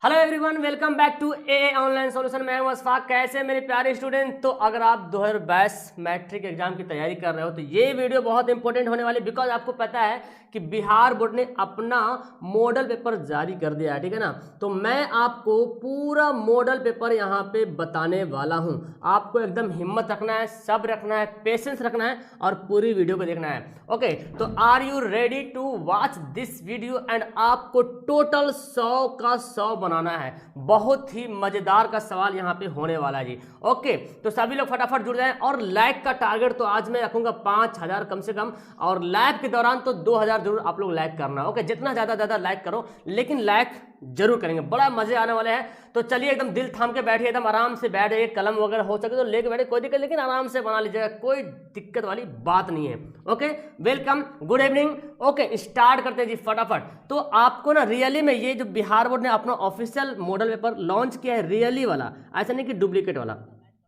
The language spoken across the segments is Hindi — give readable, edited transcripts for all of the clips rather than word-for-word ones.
Hello everyone, welcome back to a online solution. मैं हूं अशफाक। कैसे मेरे प्यारे स्टूडेंट, तो अगर आप 2022 मैट्रिक एग्जाम की तैयारी कर रहे हो तो ये वीडियो बहुत इंपॉर्टेंट होने वाली, बिकॉज आपको पता है कि बिहार बोर्ड ने अपना मॉडल पेपर जारी कर दिया है, ठीक है ना। तो मैं आपको पूरा मॉडल पेपर यहाँ पे बताने वाला हूँ। आपको एकदम हिम्मत रखना है, सब्र रखना है, पेशेंस रखना है और पूरी वीडियो को देखना है। ओके, तो are you ready to watch this video? And आपको टोटल 100 का 100 बनाना है। बहुत ही मजेदार का सवाल यहाँ पे होने वाला है जी। ओके, तो सभी लोग फटाफट जुड़ जाएं। और लाइक का टारगेट तो आज मैं रखूंगा 5000 कम से कम, और लाइव के दौरान तो 2000 जरूर आप लोग लाइक करना। ओके, जितना ज्यादा लाइक करो, लेकिन लाइक जरूर करेंगे, बड़ा मजे आने वाले हैं। तो चलिए एकदम दिल थाम के बैठिए, एकदम आराम से बैठिए, कलम वगैरह हो सके तो लेके बैठे, कोई दिक्कत, लेकिन आराम से बना लीजिएगा, कोई दिक्कत वाली बात नहीं है। Okay, welcome, good evening. Okay, start करते हैं जी फटाफट। तो आपको ना रियली में ये जो बिहार बोर्ड ने अपना ऑफिशियल मॉडल पेपर लॉन्च किया है, रियली वाला, ऐसा नहीं कि डुप्लीकेट वाला।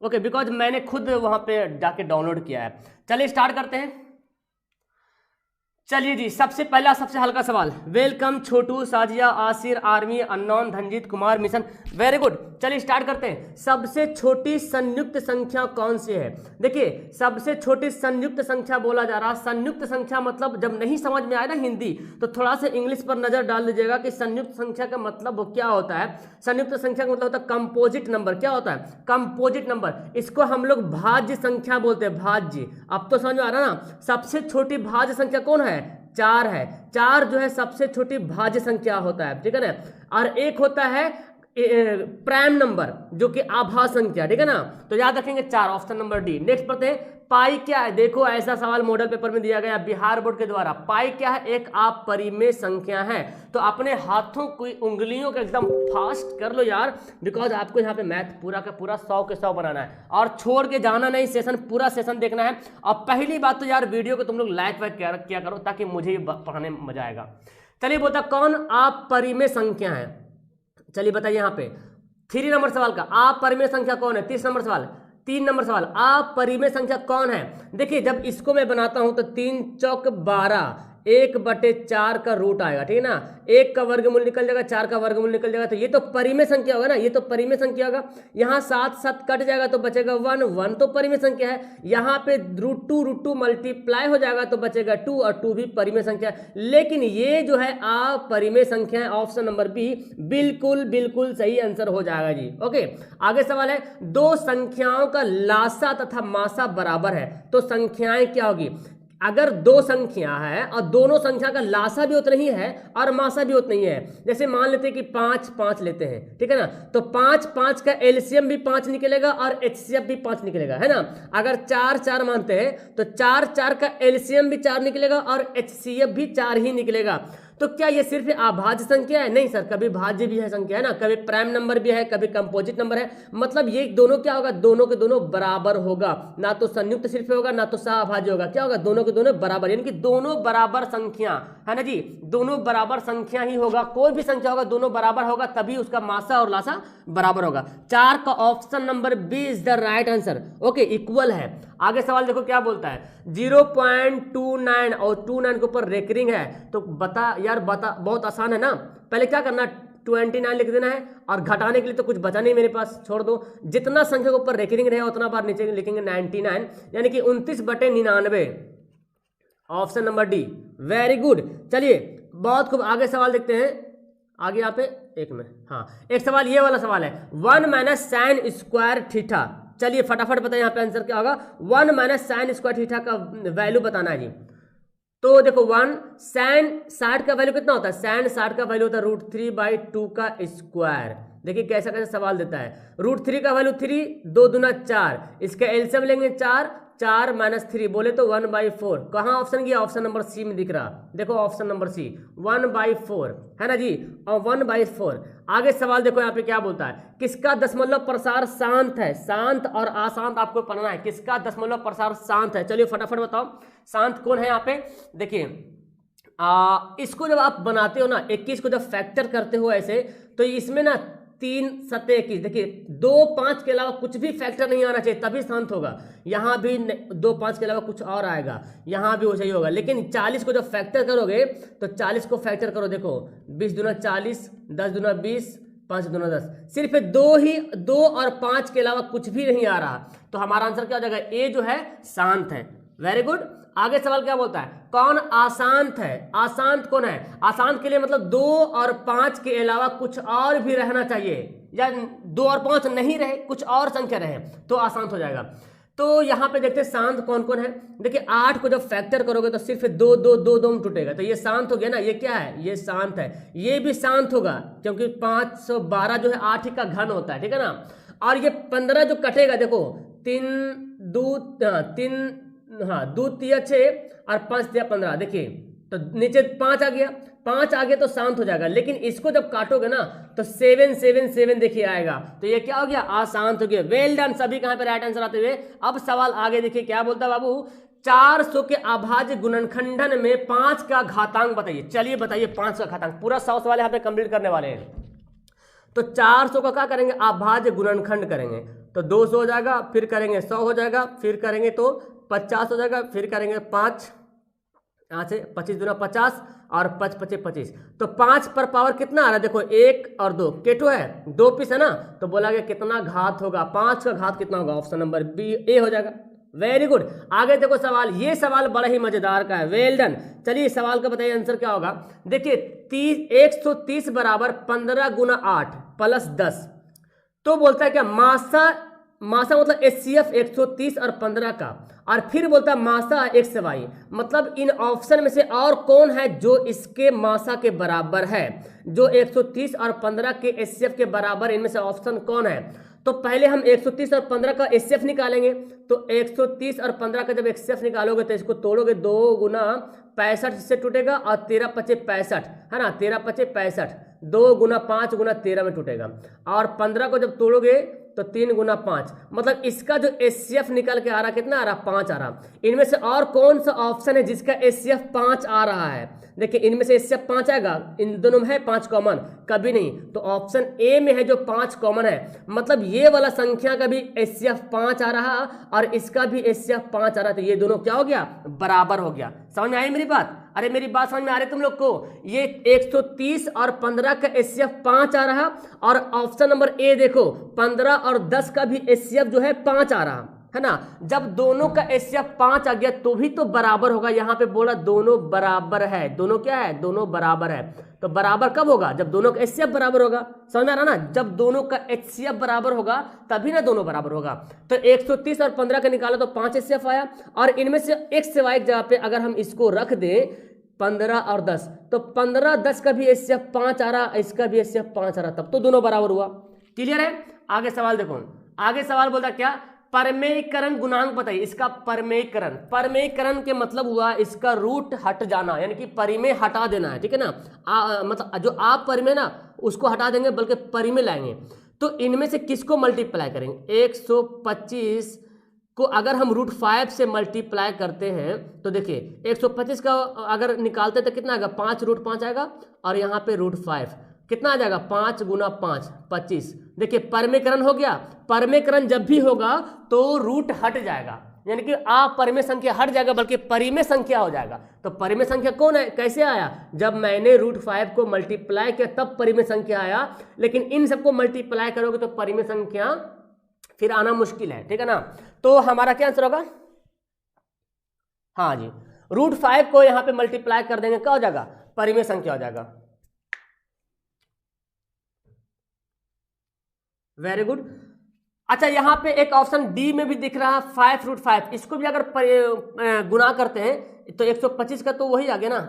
ओके, बिकॉज मैंने खुद वहां पे जाके डाउनलोड किया है। चलिए स्टार्ट करते हैं। चलिए जी, सबसे पहला सबसे हल्का सवाल। Welcome Chhotu, Sajiya, Asir, army, unknown, Dhanjeet Kumar, mission, very good. चलिए स्टार्ट करते हैं। सबसे छोटी संयुक्त संख्या कौन सी है? देखिए, सबसे छोटी संयुक्त संख्या बोला जा रहा। संयुक्त संख्या मतलब जब नहीं समझ में आए ना हिंदी, तो थोड़ा सा इंग्लिश पर नजर डाल दीजिएगा कि संयुक्त संख्या का मतलब वो क्या होता है। संयुक्त संख्या का मतलब होता है कंपोजिट नंबर। क्या होता है? Composite number. इसको हम लोग भाज्य संख्या बोलते हैं, भाज्य। अब तो समझ में आ रहा ना। सबसे छोटी भाज्य संख्या कौन है? 4 है। 4 जो है सबसे छोटी भाज्य संख्या होता है, ठीक है ना। और एक होता है प्राइम नंबर, जो कि आभा संख्या, ठीक है ना। तो याद रखेंगे 4, ऑप्शन नंबर डी। नेक्स्ट पढ़ते हैं, पाई क्या है? देखो, ऐसा सवाल मॉडल पेपर में दिया गया बिहार बोर्ड के द्वारा। पाई क्या है? एक अपरिमेय संख्या है। तो अपने हाथों की उंगलियों को एकदम फास्ट कर लो यार, बिकॉज आपको यहाँ पे मैथ पूरा का पूरा 100 के 100 बनाना है, और छोड़ के जाना नहीं, सेशन पूरा सेशन देखना है। और पहली बात तो यार, वीडियो को तुम लोग लाइक वाइक किया करो, ताकि मुझे पढ़ाने में मजा आएगा। चलिए बोलता, कौन अपरिमेय संख्या है? चलिए बताइए यहाँ पे 3 नंबर सवाल का अपरिमेय संख्या कौन है? 30 नंबर सवाल। 3 नंबर सवाल, अपरिमेय संख्या कौन है? देखिए, जब इसको मैं बनाता हूं तो 3 चौक 12, 1/4 का रूट आएगा, ठीक है ना। 1 का वर्गमूल निकल जाएगा, 4 का वर्गमूल निकल जाएगा, तो ये तो परिमेय संख्या होगा ना, ये तो परिमेय संख्या होगा। यहाँ 7 7 कट जाएगा तो बचेगा 1, 1 तो परिमेय संख्या है। यहाँ पे √2 मल्टीप्लाई हो जाएगा तो बचेगा 2, और 2 भी परिमेय संख्या है। लेकिन ये जो है अपरिमेय संख्या है, ऑप्शन नंबर बी बिल्कुल बिल्कुल सही आंसर हो जाएगा जी। ओके, आगे सवाल है, दो संख्याओं का लासा तथा मासा बराबर है तो संख्याएं क्या होगी? अगर दो संख्या है और दोनों संख्या का लासा भी उतना ही है और मासा भी उतना ही है, जैसे मान लेते हैं कि 5 5 लेते हैं, ठीक है ना। तो 5 5 का एलसीएम भी 5 निकलेगा और एचसीएफ भी 5 निकलेगा, है ना। अगर 4 4 मानते हैं तो 4 4 का एलसीएम भी 4 निकलेगा और एचसीएफ भी 4 ही निकलेगा। तो क्या ये सिर्फ अभाज्य संख्या है? नहीं सर, कभी भाज्य भी है संख्या, है ना, कभी प्राइम नंबर भी है, कभी कंपोजिट नंबर है। मतलब ये दोनों क्या होगा? दोनों के दोनों बराबर होगा, ना तो संयुक्त सिर्फ होगा ना तो सहअभाज्य होगा। क्या होगा? दोनों के दोनों बराबर, यानी कि दोनों बराबर संख्या, है ना जी। दोनों बराबर संख्या ही होगा, कोई भी संख्या होगा दोनों बराबर होगा, तभी उसका मासा और लासा बराबर होगा। 4 का option number B is the right answer. Okay, equal है। आगे सवाल देखो क्या बोलता है, 0.29 और 29 के ऊपर रेकरिंग है, तो बता यार, बता, बहुत आसान है ना। पहले क्या करना, 29 लिख देना है, और घटाने के लिए तो कुछ बचा नहीं मेरे पास, छोड़ दो। जितना संख्या के ऊपर रेकरिंग रहे उतना बार नीचे लिखेंगे 99, यानी कि 29/99, option number D. Very good. चलिए बहुत खूब, आगे सवाल देखते हैं। आगे यहाँ पे एक में, हाँ, एक सवाल ये वाला सवाल है, 1 - sin स्क्वायर थीटा। चलिए फटाफट बताइए यहाँ पे आंसर क्या होगा। 1 - sin स्क्वायर थीटा का वैल्यू बताना है जी। तो देखो, 1 sin 60 का वैल्यू कितना होता है? sin 60 का वैल्यू होता है √3/2 का स्क्वायर। देखिए कैसा कैसा सवाल देता है। √3 का वैल्यू 3, 2 दूना 4, इसका एलसीएम लेंगे 4, 4 - 3 बोले तो 1/4। कहाँ ऑप्शन गया? ऑप्शन नंबर सी में दिख रहा, देखो ऑप्शन नंबर सी, 1/4 है ना जी, और 1/4। आगे सवाल देखो यहाँ पे क्या बोलता है, किसका दशमलव प्रसार शांत है? शांत और अशांत आपको पढ़ना है, किसका दशमलव प्रसार शांत है। चलिए फटाफट बताओ, शांत कौन है यहाँ पे? देखिए, इसको जब आप बनाते हो ना, 21 को जब फैक्टर करते हो ऐसे, तो इसमें ना 3 सत्ते 21, देखिए 2 5 के अलावा कुछ भी फैक्टर नहीं आना चाहिए, तभी शांत होगा। यहाँ भी 2 5 के अलावा कुछ और आएगा, यहाँ भी वैसा ही होगा। लेकिन 40 को जब फैक्टर करोगे तो 40 को फैक्टर करो, देखो 20 दूना 40, 10 दूना 20, 5 दूना 10, सिर्फ दो और 5 के अलावा कुछ भी नहीं आ रहा, तो हमारा आंसर क्या हो जाएगा, ए जो है शांत है। Very good. आगे सवाल क्या बोलता है, कौन अशांत है, अशांत कौन है, अशांत के लिए मतलब 2 और 5 के अलावा कुछ और भी रहना चाहिए, या 2 और 5 नहीं रहे, कुछ और संख्या रहे तो अशांत हो जाएगा। तो यहां पे देखते हैं शांत कौन कौन है। देखिए 8 को जब फैक्टर करोगे तो सिर्फ 2 2 2 2 में टूटेगा, तो ये शांत हो गया ना, ये क्या है, ये शांत है। ये भी शांत होगा क्योंकि 512 जो है 8 ही का घन होता है, ठीक है ना। और ये 15 जो कटेगा, देखो 3 2 3 6 और 5 3 15, देखिए तो नीचे 5 आ गया, 5 आ गया तो शांत हो जाएगा। लेकिन इसको जब काटोगे ना तो 7 7 7 देखिए आएगा, तो ये क्या हो गया, अशांत हो गया। वेल डन, सभी कहां पे राइट आंसर आते हुए। अब सवाल आगे देखिए क्या बोलता है बाबू, 400 के अभाज्य गुणनखंडन में 5 का घातांक बताइए। चलिए बताइए 5 का घातांक, पूरा 100 सवाल यहाँ पे कंप्लीट करने वाले हैं। तो 400 का क्या करेंगे, अभाज्य गुणनखंड करेंगे, तो 200 हो जाएगा, फिर करेंगे 100 हो जाएगा, फिर करेंगे तो 50 हो जाएगा, फिर करेंगे 5 यहाँ से 25 दूना 50 और 5 5 25, तो 5 पर पावर कितना आ रहा है, देखो 1 और 2 केटो है, 2 पीस है ना, तो बोला गया कितना घात होगा, 5 का घात कितना होगा, ऑप्शन नंबर बी ए हो जाएगा। Very good. आगे देखो सवाल, ये सवाल बड़ा ही मजेदार का है। Well done. चलिए सवाल का बताइए आंसर क्या होगा। देखिए 130 बराबर 15 गुना 8 प्लस 10, तो बोलता है क्या, मासा मतलब HCF 130 और 15 का, और फिर बोलता है मासा XY, मतलब इन ऑप्शन में से और कौन है जो इसके मासा के बराबर है, जो 130 और 15 के HCF के बराबर, इनमें से ऑप्शन कौन है। तो पहले हम 130 और 15 का HCF निकालेंगे, तो 130 और 15 का जब HCF निकालोगे तो इसको तोड़ोगे, 2 गुना 65 से टूटेगा और 13 पचे 65 है ना, 13 पचे 65, 2 गुना 5 गुना 13 में टूटेगा, और 15 को जब तोड़ोगे तो 3 गुना 5, मतलब इसका जो HCF निकल के आ रहा कितना आ रहा, 5 आ रहा। इनमें से और कौन सा ऑप्शन है जिसका HCF 5 आ रहा है, देखिए इनमें से HCF 5 आएगा, इन दोनों में है 5 कॉमन, कभी नहीं, तो ऑप्शन ए में है जो 5 कॉमन है, मतलब ये वाला संख्या का भी HCF 5 आ रहा और इसका भी HCF 5 आ रहा, तो ये दोनों क्या हो गया, बराबर हो गया। समझ में आई मेरी बात, अरे मेरी बात समझ में आ रही है तुम लोग को। ये 130 और 15 का HCF 5 आ रहा, और ऑप्शन नंबर ए देखो 15 और 10 का भी HCF जो है 5 आ रहा है ना। जब दोनों का HCF 5 आ गया तो भी तो बराबर होगा, यहाँ पे बोला दोनों बराबर है, दोनों क्या है, दोनों बराबर है। तो बराबर कब होगा, जब दोनों का HCF बराबर होगा, समझ में आ रहा ना, जब दोनों का HCF बराबर होगा तभी ना दोनों बराबर होगा। तो 130 और 15 का निकाला तो 5 HCF आया, और इनमें से एक सिवाय जगह पे अगर हम इसको रख दें 15 और 10, तो 15 10 का भी HCF 5 आ रहा, इसका भी HCF 5 आ रहा, तब तो दोनों बराबर हुआ। क्लियर है। आगे सवाल देखो, आगे सवाल बोलता क्या, परमेयीकरण गुणांक बताइए। इसका परमेयीकरण के मतलब हुआ इसका रूट हट जाना, यानी कि परिमेय हटा देना है, ठीक है ना। मतलब जो आप परिमेय ना उसको हटा देंगे बल्कि परिमेय लाएंगे, तो इनमें से किसको मल्टीप्लाई करेंगे, 125 को अगर हम √5 से मल्टीप्लाई करते हैं तो देखिए 125 का अगर निकालते तो कितना आएगा, 5 √5 आएगा, और यहाँ पे √5 कितना आ जाएगा, 5 गुना 5 25। देखिए परमेयीकरण हो गया, परमेयीकरण जब भी होगा तो रूट हट जाएगा, यानी कि अपरिमेय संख्या हट जाएगा बल्कि परिमेय संख्या हो जाएगा। तो परिमेय संख्या कौन है, कैसे आया, जब मैंने √5 को मल्टीप्लाई किया तब परिमेय संख्या आया, लेकिन इन सबको मल्टीप्लाई करोगे तो परिमेय संख्या फिर आना मुश्किल है, ठीक है ना। तो हमारा क्या आंसर होगा, हाँ जी, √5 को यहां पे मल्टीप्लाई कर देंगे, क्या हो जाएगा, परिमेय संख्या हो जाएगा। Very good. अच्छा यहां पे एक ऑप्शन डी में भी दिख रहा है 5 √5, इसको भी अगर गुना करते हैं तो 125 का तो वही आ गया ना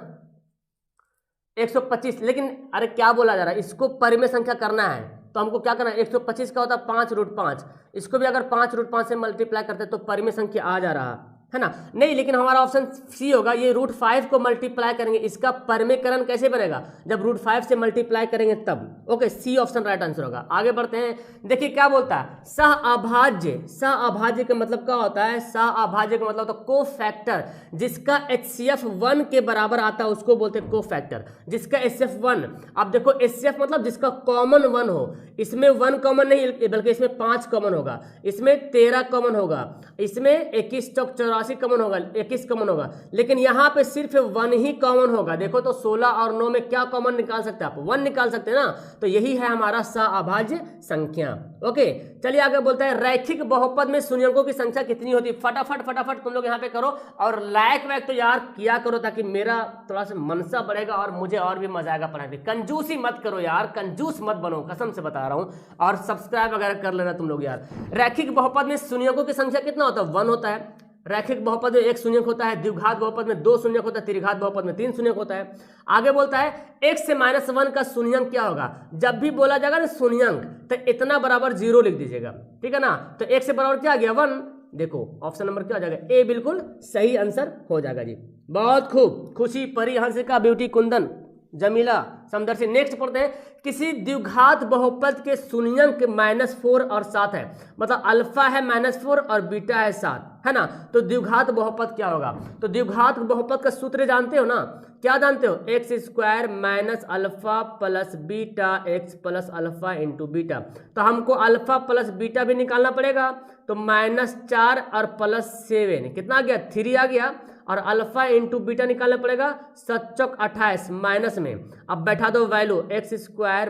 125, लेकिन अरे क्या बोला जा रहा है, इसको परिमेय संख्या करना है तो हमको क्या करना है, 125 का होता है 5 √5, इसको भी अगर 5 √5 से मल्टीप्लाई करते हैं तो परिमेय संख्या आ जा रहा है ना, नहीं, लेकिन हमारा ऑप्शन सी होगा, ये √5 को मल्टीप्लाई करेंगे, इसका परिमेयकरण कैसे बनेगा, जब √5 से मल्टीप्लाई करेंगे तब। Okay, C option right answer होगा। आगे बढ़ते हैं, देखिए क्या बोलता है, सहअभाज्य का मतलब क्या होता है, सहअभाज्य का मतलब होता है कोफैक्टर, जिसका HCF 1 के बराबर आता है उसको बोलते हैं कोफैक्टर, जिसका HCF 1, अब देखो HCF मतलब जिसका कॉमन 1 हो, इसमें 1 कॉमन नहीं बल्कि इसमें 5 कॉमन होगा, इसमें 13 कॉमन होगा, इसमें 21 चौक 84 कॉमन होगा, 21 कॉमन होगा, लेकिन यहाँ पे सिर्फ 1 ही कॉमन होगा। देखो तो 16 और 9 में क्या कॉमन निकाल सकते हैं आप, 1 निकाल सकते हैं ना, तो यही है हमारा सअभाज्य संख्या। ओके, चलिए आगे बोलता है रैखिक बहुपद में शून्यंकों की संख्या कितनी होती है। फटाफट फटाफट तुम लोग यहाँ पे करो, और लाइक वैक तो यार किया करो ताकि मेरा थोड़ा सा मनसा बढ़ेगा और मुझे और भी मजा आएगा पढ़ाने। कंजूसी मत करो यार, कंजूस मत बनो, कसम से बता रहा हूं, और सब्सक्राइब वगैरह कर लेना तुम लोग यार। रैखिक बहुपद में शून्यंकों की संख्या कितना होता है, 1 होता है। रैखिक बहुपद में 1 शून्यक होता है, द्विघात बहुपद में 2 शून्यक होता है, त्रिघात बहुपद में 3 शून्यक होता है। आगे बोलता है x से -1 का शून्यंक क्या होगा। जब भी बोला जाएगा ना शून्यंक, तो इतना बराबर 0 लिख दीजिएगा, ठीक है ना। तो x से बराबर क्या आ गया, 1। देखो ऑप्शन नंबर क्या हो जाएगा, ए बिल्कुल सही आंसर हो जाएगा जी। बहुत खूब, खुशी, परी, हंसिका, ब्यूटी, कुंदन, जमीला, समदर्शी। नेक्स्ट पढ़ते हैं, किसी द्विघात बहुपद के शून्यंक -4 और 7 है, मतलब अल्फा है -4 और बीटा है 7, है ना। तो द्विघात बहुपद क्या होगा, तो द्विघात बहुपद का सूत्र जानते हो ना, क्या जानते हो, x² - alpha plus beta x plus alpha into beta. तो हमको अल्फा प्लस बीटा भी निकालना पड़ेगा, तो -4 और +7 कितना आ गया, 3 आ गया, और अल्फा इंटू बीटा निकालना पड़ेगा, 7 × 28 माइनस में। अब बैठा दो value, x²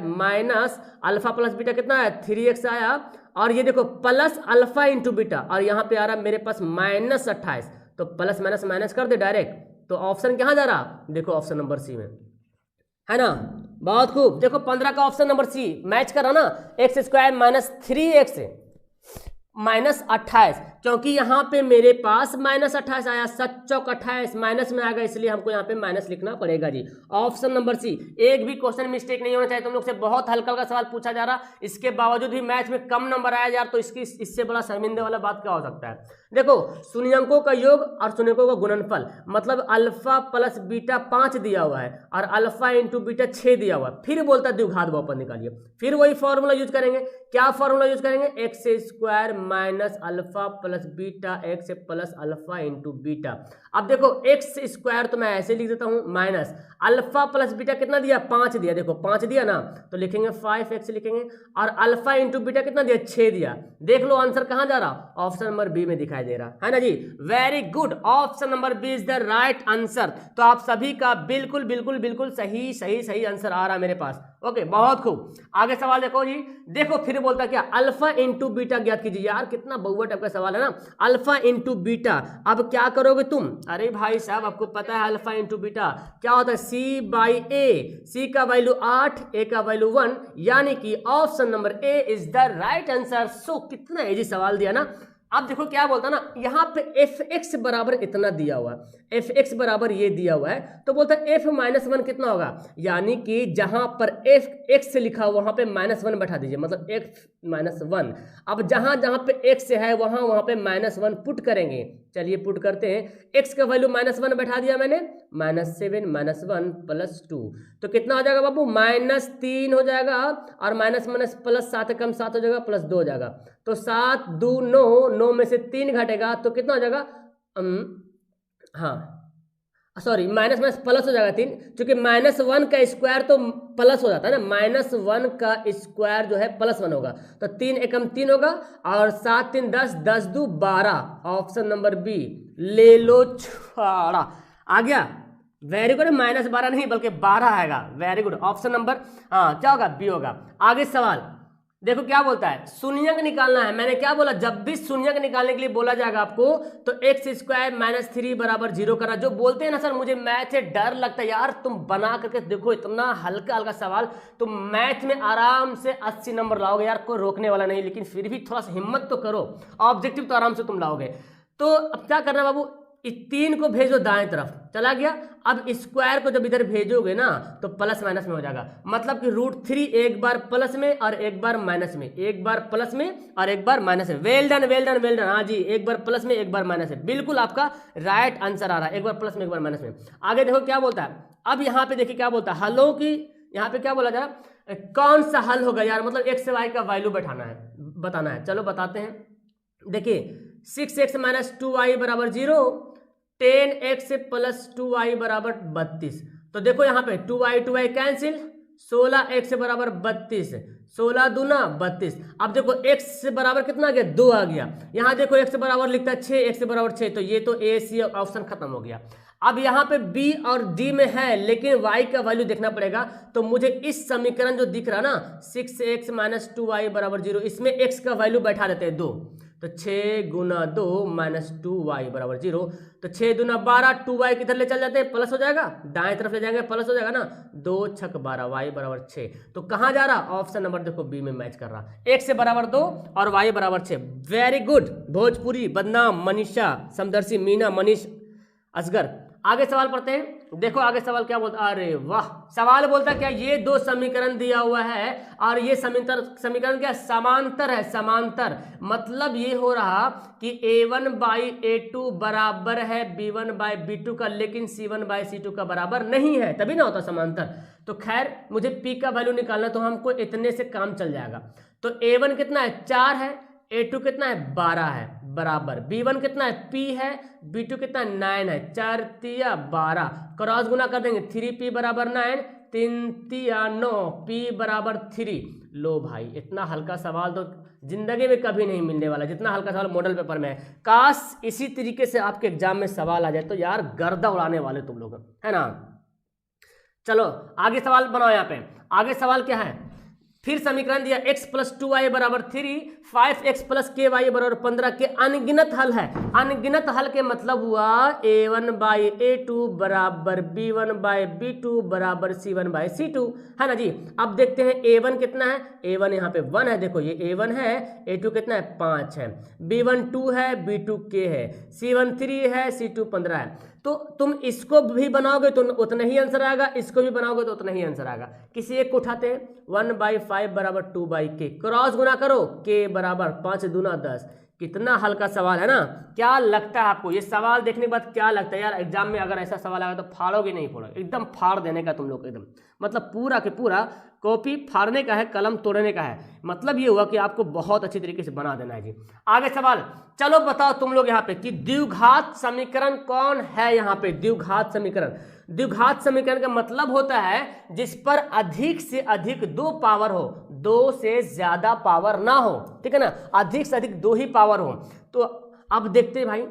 - alpha plus beta कितना है, 3x आया, और ये देखो प्लस अल्फा इंटू बीटा, और यहाँ पे आ रहा मेरे पास -28, तो प्लस माइनस माइनस कर दे डायरेक्ट। तो ऑप्शन कहाँ जा रहा, देखो ऑप्शन नंबर सी में, है ना। बहुत खूब, देखो 15 का ऑप्शन नंबर सी मैच कर रहा ना, x² - 3x -28, क्योंकि यहाँ पे मेरे पास -28 आया, 7 × 28 माइनस में आएगा, इसलिए हमको यहाँ पे माइनस लिखना पड़ेगा जी। ऑप्शन नंबर सी, एक भी क्वेश्चन मिस्टेक नहीं होना चाहिए। तुम लोग से बहुत हल्का हल्का सवाल पूछा जा रहा, इसके बावजूद भी मैथ में कम नंबर आया यार, तो इससे बड़ा शर्मिंदे वाला बात क्या हो सकता है। देखो शून्यंकों का योग और शून्यंकों का गुणनफल, मतलब अल्फा प्लस बीटा 5 दिया हुआ है और अल्फा इंटू बीटा 6 दिया हुआ है। फिर बोलता है द्विघात बहुपद निकालिए, फिर वही फॉर्मूला यूज करेंगे। क्या फॉर्मूला यूज करेंगे, x² - alpha plus beta x plus alpha into beta. अब देखो x² तो मैं ऐसे लिख देता हूं, माइनस अल्फा प्लस बीटा कितना दिया, 5 दिया, देखो 5 दिया ना, तो लिखेंगे 5x लिखेंगे, और अल्फा इंटू बीटा कितना दिया, 6 दिया। देख लो आंसर कहां जा रहा, ऑप्शन नंबर बी में दिखाई दे रहा है ना जी। Very good, option number B is the right answer. तो आप सभी का बिल्कुल बिल्कुल बिल्कुल सही सही सही आंसर आ रहा है मेरे पास। ओके, बहुत खूब। आगे सवाल देखो जी, देखो फिर बोलता क्या, अल्फा इंटू बीटा ज्ञात कीजिए। यार कितना बहुआ टाइप का सवाल है ना, अल्फा इंटू बीटा। अब क्या करोगे तुम, अरे भाई साहब आपको पता है अल्फा इंटू बीटा क्या होता है, c/a, c का वैल्यू 8, a का वैल्यू 1, यानी कि option number A is the right answer. So कितना इजी सवाल दिया ना। अब देखो क्या बोलता ना, यहाँ पे fx बराबर इतना दिया हुआ है, fx बराबर ये दिया हुआ है, तो बोलता है f-1 कितना होगा, यानी कि जहां पर x से लिखा वहां पे -1 बैठा दीजिए, मतलब x-1। अब जहां जहां पे x है वहां पे -1 पुट करेंगे। चलिए पुट करते हैं, x का वैल्यू -1 बैठा दिया मैंने, -7 -1 +2, तो कितना हो जाएगा बाबू, -3 हो जाएगा, और माइनस माइनस प्लस 7 कम 7 हो जाएगा, +2 हो जाएगा। तो 7 2 9, 9 में से 3 घटेगा तो कितना हो जाएगा, हाँ सॉरी माइनस माइनस प्लस हो जाएगा 3, क्योंकि -1 का स्क्वायर तो प्लस हो जाता है ना, -1 का स्क्वायर जो है +1 होगा, तो 3 एकम 3 होगा, और 7 3 10, 10 2 12, ऑप्शन नंबर बी ले लो छाड़ा। आ गया, वेरी गुड, -12 नहीं बल्कि 12 आएगा, वेरी गुड, ऑप्शन नंबर क्या होगा, बी होगा। आगे सवाल देखो क्या बोलता है, शून्यंक निकालना है। मैंने क्या बोला, जब भी शून्यंक निकालने के लिए बोला जाएगा आपको, तो x² - 3 बराबर 0 करना। जो बोलते हैं ना सर मुझे मैथ से डर लगता है, यार तुम बना करके देखो, इतना हल्का हल्का सवाल, तुम मैथ में आराम से 80 नंबर लाओगे यार, कोई रोकने वाला नहीं, लेकिन फिर भी थोड़ा सा हिम्मत तो करो, ऑब्जेक्टिव तो आराम से तुम लाओगे। तो अब क्या करना बाबू, इस 3 को भेजो दाएं तरफ, चला गया। अब स्क्वायर को जब इधर भेजोगे ना तो प्लस माइनस में हो जाएगा, मतलब कि √3 एक बार प्लस में और एक बार माइनस में, एक बार प्लस में और एक बार माइनस में। Well done well done well done, हाँ जी, एक बार प्लस में एक बार माइनस में, बिल्कुल आपका राइट आंसर आ रहा है, एक बार प्लस में एक बार माइनस में। आगे देखो क्या बोलता है, अब यहाँ पे देखिए क्या बोलता है, हलों की, यहाँ पे क्या बोला जा रहा, कौन सा हल होगा यार, मतलब x से y का वैल्यू बैठाना है, बताना है। चलो बताते हैं, देखिए 6x - 2y बराबर 0, 10x + 2y बराबर 32। तो देखो यहाँ पे 2y कैंसिल, 16x बराबर 32, 16 दूना 32। अब देखो x से बराबर कितना आ गया, 2 आ गया। यहाँ देखो x बराबर लिखता है 6, x बराबर 6, तो ये तो ए सी ऑप्शन खत्म हो गया। अब यहाँ पे b और d में है, लेकिन y का वैल्यू देखना पड़ेगा। तो मुझे इस समीकरण जो दिख रहा ना 6x माइनस 2y बराबर 0, इसमें x का वैल्यू बैठा देते हैं 2, तो 6 गुना 2 माइनस 2y बराबर 0, तो 6 दूना 12, 2y किधर ले चल जाते हैं, प्लस हो जाएगा, दाएं तरफ ले जाएंगे प्लस हो जाएगा ना, 2 छक 12, y बराबर 6। तो कहाँ जा रहा, ऑप्शन नंबर देखो बी में मैच कर रहा, x से बराबर 2 और y बराबर 6। वेरी गुड भोजपुरी, बदनाम, मनीषा, समदर्शी, मीना, मनीष, असगर। आगे सवाल पढ़ते हैं। देखो आगे सवाल क्या बोलता, अरे वाह, सवाल बोलता क्या, ये दो समीकरण दिया हुआ है और ये समीकरण क्या, समांतर है, समांतर। मतलब ये हो रहा कि a1 बाई a2 बराबर है b1 बाई b2 का, लेकिन c1 बाई c2 का बराबर नहीं है, तभी ना होता समांतर। तो खैर मुझे p का वैल्यू निकालना, तो हमको इतने से काम चल जाएगा। तो a1 कितना है, 4 है, a2 कितना है, 12 है, बराबर b1 कितना है, p है, b2 कितना है, 9 है, 4 तिया 12, क्रॉस गुना कर देंगे, 3p बराबर 9, 3 तिया 9, p बराबर 3। लो भाई, इतना हल्का सवाल तो जिंदगी में कभी नहीं मिलने वाला, जितना हल्का सवाल मॉडल पेपर में है। काश इसी तरीके से आपके एग्जाम में सवाल आ जाए, तो यार गर्दा उड़ाने वाले तुम लोग, है ना। चलो आगे सवाल बनाओ। यहाँ पे आगे सवाल क्या है, फिर समीकरण दिया x प्लस 2y बराबर 3, 5x प्लस ky बराबर 15 के अनगिनत हल है। अनगिनत हल के मतलब हुआ a1 बाई a2 बराबर b1 बाई b2 बराबर c1 बाई c2, है ना जी। अब देखते हैं a1 कितना है, a1 यहाँ पे 1 है, देखो ये a1 है, a2 कितना है, 5 है, b1 2 है, b2 k है, c1 3 है, c2 15 है। तो तुम इसको भी बनाओगे तो उतना ही आंसर आएगा, इसको भी बनाओगे तो उतना ही आंसर आएगा। किसी एक को उठाते हैं, 1/5 बराबर 2/k, क्रॉस गुना करो, k बराबर 5 दूना 10। कितना हल्का सवाल है ना। क्या लगता है आपको, ये सवाल देखने के बाद क्या लगता है यार, एग्जाम में अगर ऐसा सवाल आएगा तो फाड़ोगे नहीं फोड़ोगे, एकदम फाड़ देने का तुम लोग, एकदम मतलब पूरा के पूरा कॉपी फाड़ने का है, कलम तोड़ने का है। मतलब ये हुआ कि आपको बहुत अच्छी तरीके से बना देना है जी। आगे सवाल, चलो बताओ तुम लोग यहाँ पे कि द्विघात समीकरण कौन है। यहाँ पे द्विघात समीकरण, द्विघात समीकरण का मतलब होता है जिस पर अधिक से अधिक 2 पावर हो, 2 से ज्यादा पावर ना हो, ठीक है ना, अधिक से अधिक 2 ही पावर हो। तो अब देखते हैं भाई,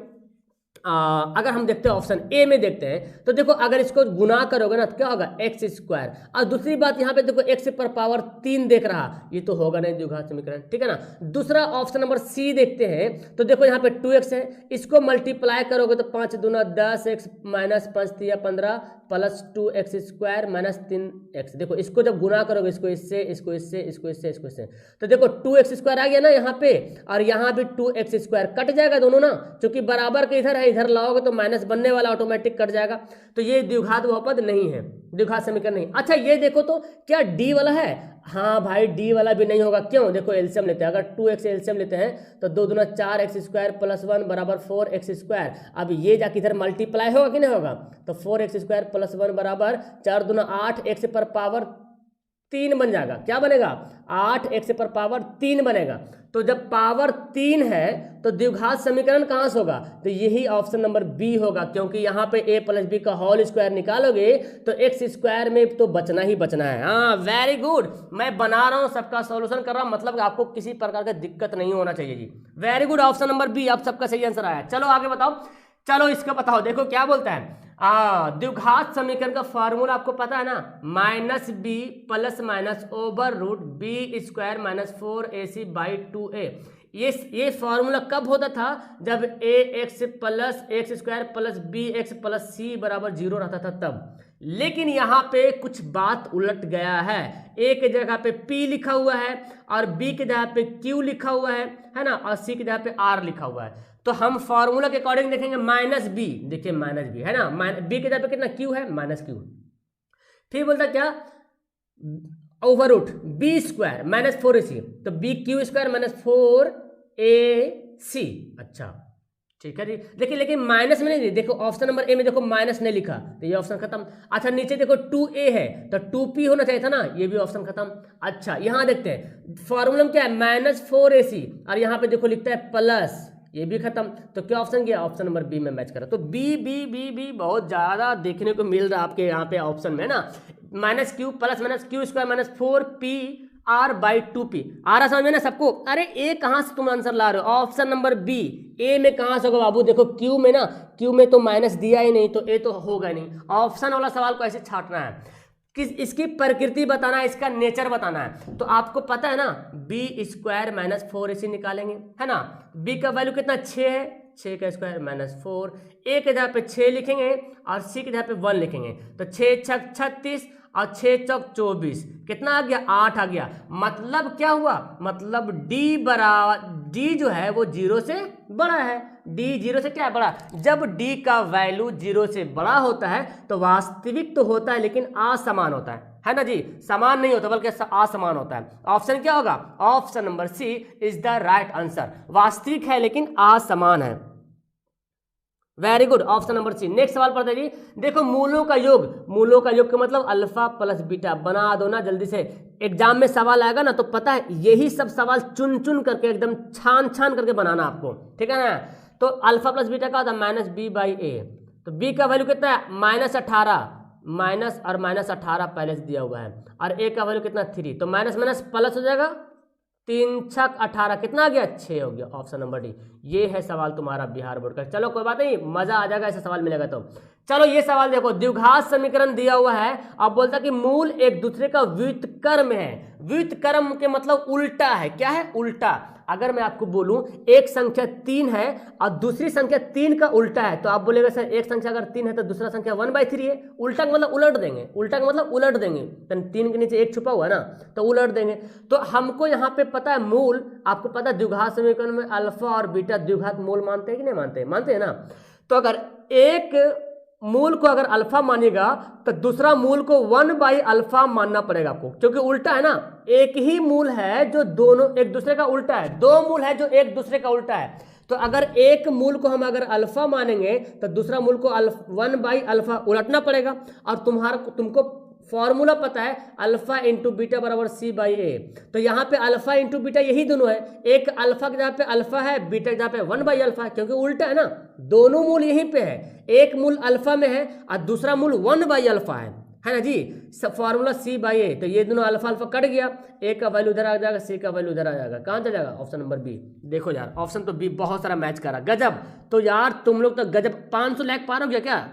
अगर हम देखते हैं ऑप्शन ए में देखते हैं, तो देखो अगर इसको गुना करोगे ना तो क्या होगा, एक्स स्क्वायर। और दूसरी बात यहाँ पे देखो एक्स पर पावर 3 देख रहा, ये तो होगा नहीं द्विघात समीकरण, ठीक है ना। दूसरा ऑप्शन नंबर सी देखते हैं, तो देखो यहाँ पे 2x है, इसको मल्टीप्लाई करोगे तो 5 दूना 10x माइनस 5 तिया 15 plus 2x square minus 3x। देखो इसको जब गुना करोगे, इसको इससे, इसको इससे, इसको इससे, इसको इससे, तो देखो 2x स्क्वायर आ गया ना यहाँ पे, और यहाँ भी 2x स्क्वायर कट जाएगा दोनों ना, क्योंकि बराबर के इधर है, इधर लाओगे तो माइनस बनने वाला ऑटोमेटिक कट जाएगा। तो ये द्विघात बहुपद नहीं है, द्विघात समीकरण नहीं। अच्छा ये देखो तो क्या डी वाला है, हाँ भाई डी वाला भी नहीं होगा। क्यों, देखो एलसीएम लेते हैं, अगर 2x एलसीएम लेते हैं तो 2 दूना 4x स्क्वायर प्लस 1 बराबर 4x स्क्वायर। अब ये जाके इधर मल्टीप्लाई होगा कि नहीं होगा, तो 4x स्क्वायर प्लस 1 बराबर 4 दूना 8 x पर पावर 3 बन जाएगा। क्या बनेगा, 8x पर पावर 3 बनेगा। तो जब पावर 3 है तो द्विघात समीकरण कहाँ से होगा, तो यही ऑप्शन नंबर बी होगा, क्योंकि यहाँ पे a प्लस बी का होल स्क्वायर निकालोगे तो एक्स स्क्वायर में तो बचना ही बचना है। हाँ वेरी गुड, मैं बना रहा हूँ, सबका सॉल्यूशन कर रहा हूँ, मतलब आपको किसी प्रकार का दिक्कत नहीं होना चाहिए जी। Very good, option number B आप सबका सही आंसर आया। चलो आगे बताओ, चलो इसका बताओ, देखो क्या बोलता है, द्विघात समीकरण का फार्मूला आपको पता है ना, minus B plus minus over root B square minus 4ac by 2a। ये फार्मूला कब होता था, जब A X plus X square plus B X plus C बराबर 0 रहता था तब। लेकिन यहाँ पे कुछ बात उलट गया है, ए के जगह पे p लिखा हुआ है और b के जगह पे q लिखा हुआ है ना, और c की जगह पे r लिखा हुआ है। तो हम फॉर्मूला के अकॉर्डिंग देखेंगे माइनस बी, देखिए माइनस बी है ना, बी के जगह पे कितना q है, माइनस q। फिर बोलता क्या, over root B square minus 4ac, तो B Q square minus 4ac। अच्छा ठीक है जी, देखिए लेकिन माइनस में नहीं, देखो ऑप्शन नंबर ए में देखो माइनस नहीं लिखा, तो ये ऑप्शन खत्म। अच्छा नीचे देखो 2a है तो 2p होना चाहिए था ना, ये भी ऑप्शन खत्म। अच्छा यहाँ देखते हैं फॉर्मूला में क्या है, माइनस 4ac, और यहाँ पे देखो लिखता है प्लस, ये भी खत्म। तो क्या ऑप्शन गया, ऑप्शन नंबर बी में मैच करा। तो बी बी बी बी बहुत ज्यादा देखने को मिल रहा है आपके यहाँ पे ऑप्शन में ना, minus Q plus minus Q square minus 4p r by 2p। आ रहा समझ में ना सबको? अरे ए कहाँ से तुम आंसर ला रहे हो? Option number B. ए में कहाँ से होगा बाबू? देखो क्यू में ना, क्यू में तो माइनस दिया ही नहीं, तो ए तो होगा नहीं। ऑप्शन वाला सवाल को ऐसे छाटना है, किस इसकी प्रकृति बताना है, इसका नेचर बताना है। तो आपको पता है ना, बी स्क्वायर माइनस 4ac निकालेंगे, है ना। बी का वैल्यू कितना? 6 है, 6 का स्क्वायर माइनस 4। ए के जगह पे 6 लिखेंगे और सी के जगह पे 1 लिखेंगे, तो 6 छक 36 और 6 चौक 24, कितना आ गया? 8 आ गया। मतलब क्या हुआ? मतलब डी बराबर, डी जो है वो 0 से बड़ा है। डी 0 से क्या है? बड़ा। जब डी का वैल्यू 0 से बड़ा होता है तो वास्तविक तो होता है लेकिन असमान होता है ना जी। समान नहीं होता बल्कि असमान होता है। ऑप्शन क्या होगा? Option number C is the right answer. वास्तविक है लेकिन असमान है। Very good, option number C. Next सवाल पढ़ते जी। देखो मूलों का योग, मूलों का योग का मतलब अल्फा प्लस बीटा। बना दो ना जल्दी से, एग्जाम में सवाल आएगा ना तो पता है यही सब सवाल चुन चुन करके एकदम छान छान करके बनाना आपको, ठीक है ना। तो अल्फा प्लस बीटा का होता है माइनस बी बाई ए। तो बी का वैल्यू कितना है? माइनस 18, माइनस और माइनस 18 पहले से दिया हुआ है, और ए का वैल्यू कितना? 3। तो माइनस माइनस प्लस हो जाएगा, 3 छक 18, कितना आ गया? 6 हो गया। Option number D. ये है सवाल तुम्हारा बिहार बोर्ड का। चलो कोई बात नहीं, मजा आ जाएगा ऐसा सवाल मिलेगा तो। चलो ये सवाल देखो, द्विघात समीकरण दिया हुआ है। अब बोलता कि मूल एक दूसरे का व्युत्क्रम है। व्युत्क्रम के मतलब उल्टा है। क्या है? उल्टा। अगर मैं आपको बोलूं एक संख्या 3 है और दूसरी संख्या 3 का उल्टा है, तो आप बोलेगा सर एक संख्या अगर 3 है तो दूसरा संख्या 1/3 है। उल्टा का मतलब उलट देंगे, उल्टा का मतलब उलट देंगे। तो 3 के नीचे 1 छुपा हुआ है ना, तो उलट देंगे। तो हमको यहाँ पे पता है मूल, आपको पता है द्विघात समीकरण में अल्फा और बीटा द्विघात मूल मानते हैं कि नहीं मानते? मानते हैं ना। तो अगर एक मूल को अगर अल्फा मानेगा तो दूसरा मूल को 1/अल्फा मानना पड़ेगा आपको, क्योंकि उल्टा है ना। एक ही मूल है जो दोनों एक दूसरे का उल्टा है, 2 मूल है जो एक दूसरे का उल्टा है। तो अगर एक मूल को हम अगर अल्फा मानेंगे तो दूसरा मूल को 1/अल्फा उलटना पड़ेगा। और तुमको फॉर्मूला पता है, अल्फा इंटू बीटा बराबर सी बाई ए। तो यहाँ पे अल्फा इंटू बीटा यही दोनों है। एक अल्फा के जगह पे अल्फा है, बीटा के जगह पे 1/अल्फा है, क्योंकि उल्टा है ना। दोनों मूल यहीं पे है, एक मूल अल्फा में है और दूसरा मूल 1/अल्फा है ना जी। फॉर्मूला सी बाई ए। तो ये दोनों अल्फा अल्फा कट गया, ए का वैल्यू उधर आ जाएगा, सी का वैल्यू उधर आ जाएगा। कहाँ चला जाएगा? Option number B. देखो यार ऑप्शन तो बी बहुत सारा मैच करा, गजब। तो यार तुम लोग तो गजब, 500 लाख पार हो गया क्या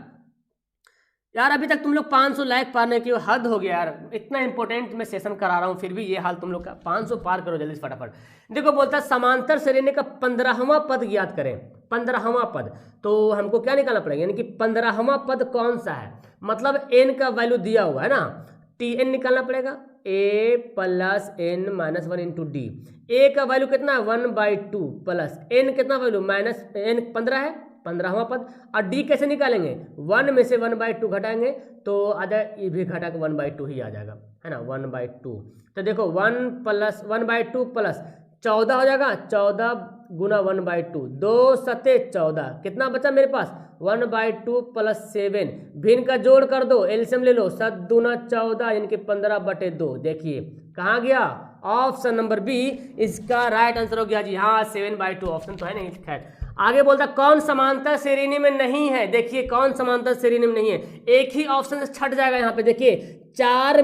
यार? अभी तक तुम लोग 500 लाख पारने की हद हो गया यार। इतना इंपॉर्टेंट मैं सेशन करा रहा हूँ फिर भी ये हाल तुम लोग का। 500 पार करो जल्दी से फटाफट। देखो बोलता है समांतर श्रेणी का 15वां पद ज्ञात करें। 15वां पद, तो हमको क्या निकालना पड़ेगा? यानी कि 15वां पद कौन सा है? मतलब n का वैल्यू दिया हुआ है ना, tn निकालना पड़ेगा। a plus n minus 1 into D. A का वैल्यू कितना है? 1/2 प्लस n कितना वैल्यू? माइनस n 15 है, 15वां पद। और डी कैसे निकालेंगे? 1 में से 1/2 घटाएंगे तो आ जाए, ये भी घटा के 1/2 ही आ जाएगा, है ना। 1/2। तो देखो 1 प्लस 1/2 प्लस 14 हो जाएगा, 14 गुना 1/2, 2 सते 14, कितना बचा मेरे पास? 1/2 प्लस 7, भिन्न का जोड़ कर दो, एलसीएम ले लो, 7 दूना 14 इनके 15/2। देखिए कहाँ गया? ऑप्शन नंबर बी इसका राइट आंसर हो गया जी। हाँ 7/2 ऑप्शन तो है नहीं। खैर आगे बोलता कौन समांतर श्रेणी में नहीं है। देखिए कौन समांतर श्रेणी में नहीं है, एक ही ऑप्शन से छट जाएगा यहाँ पे। देखिए 4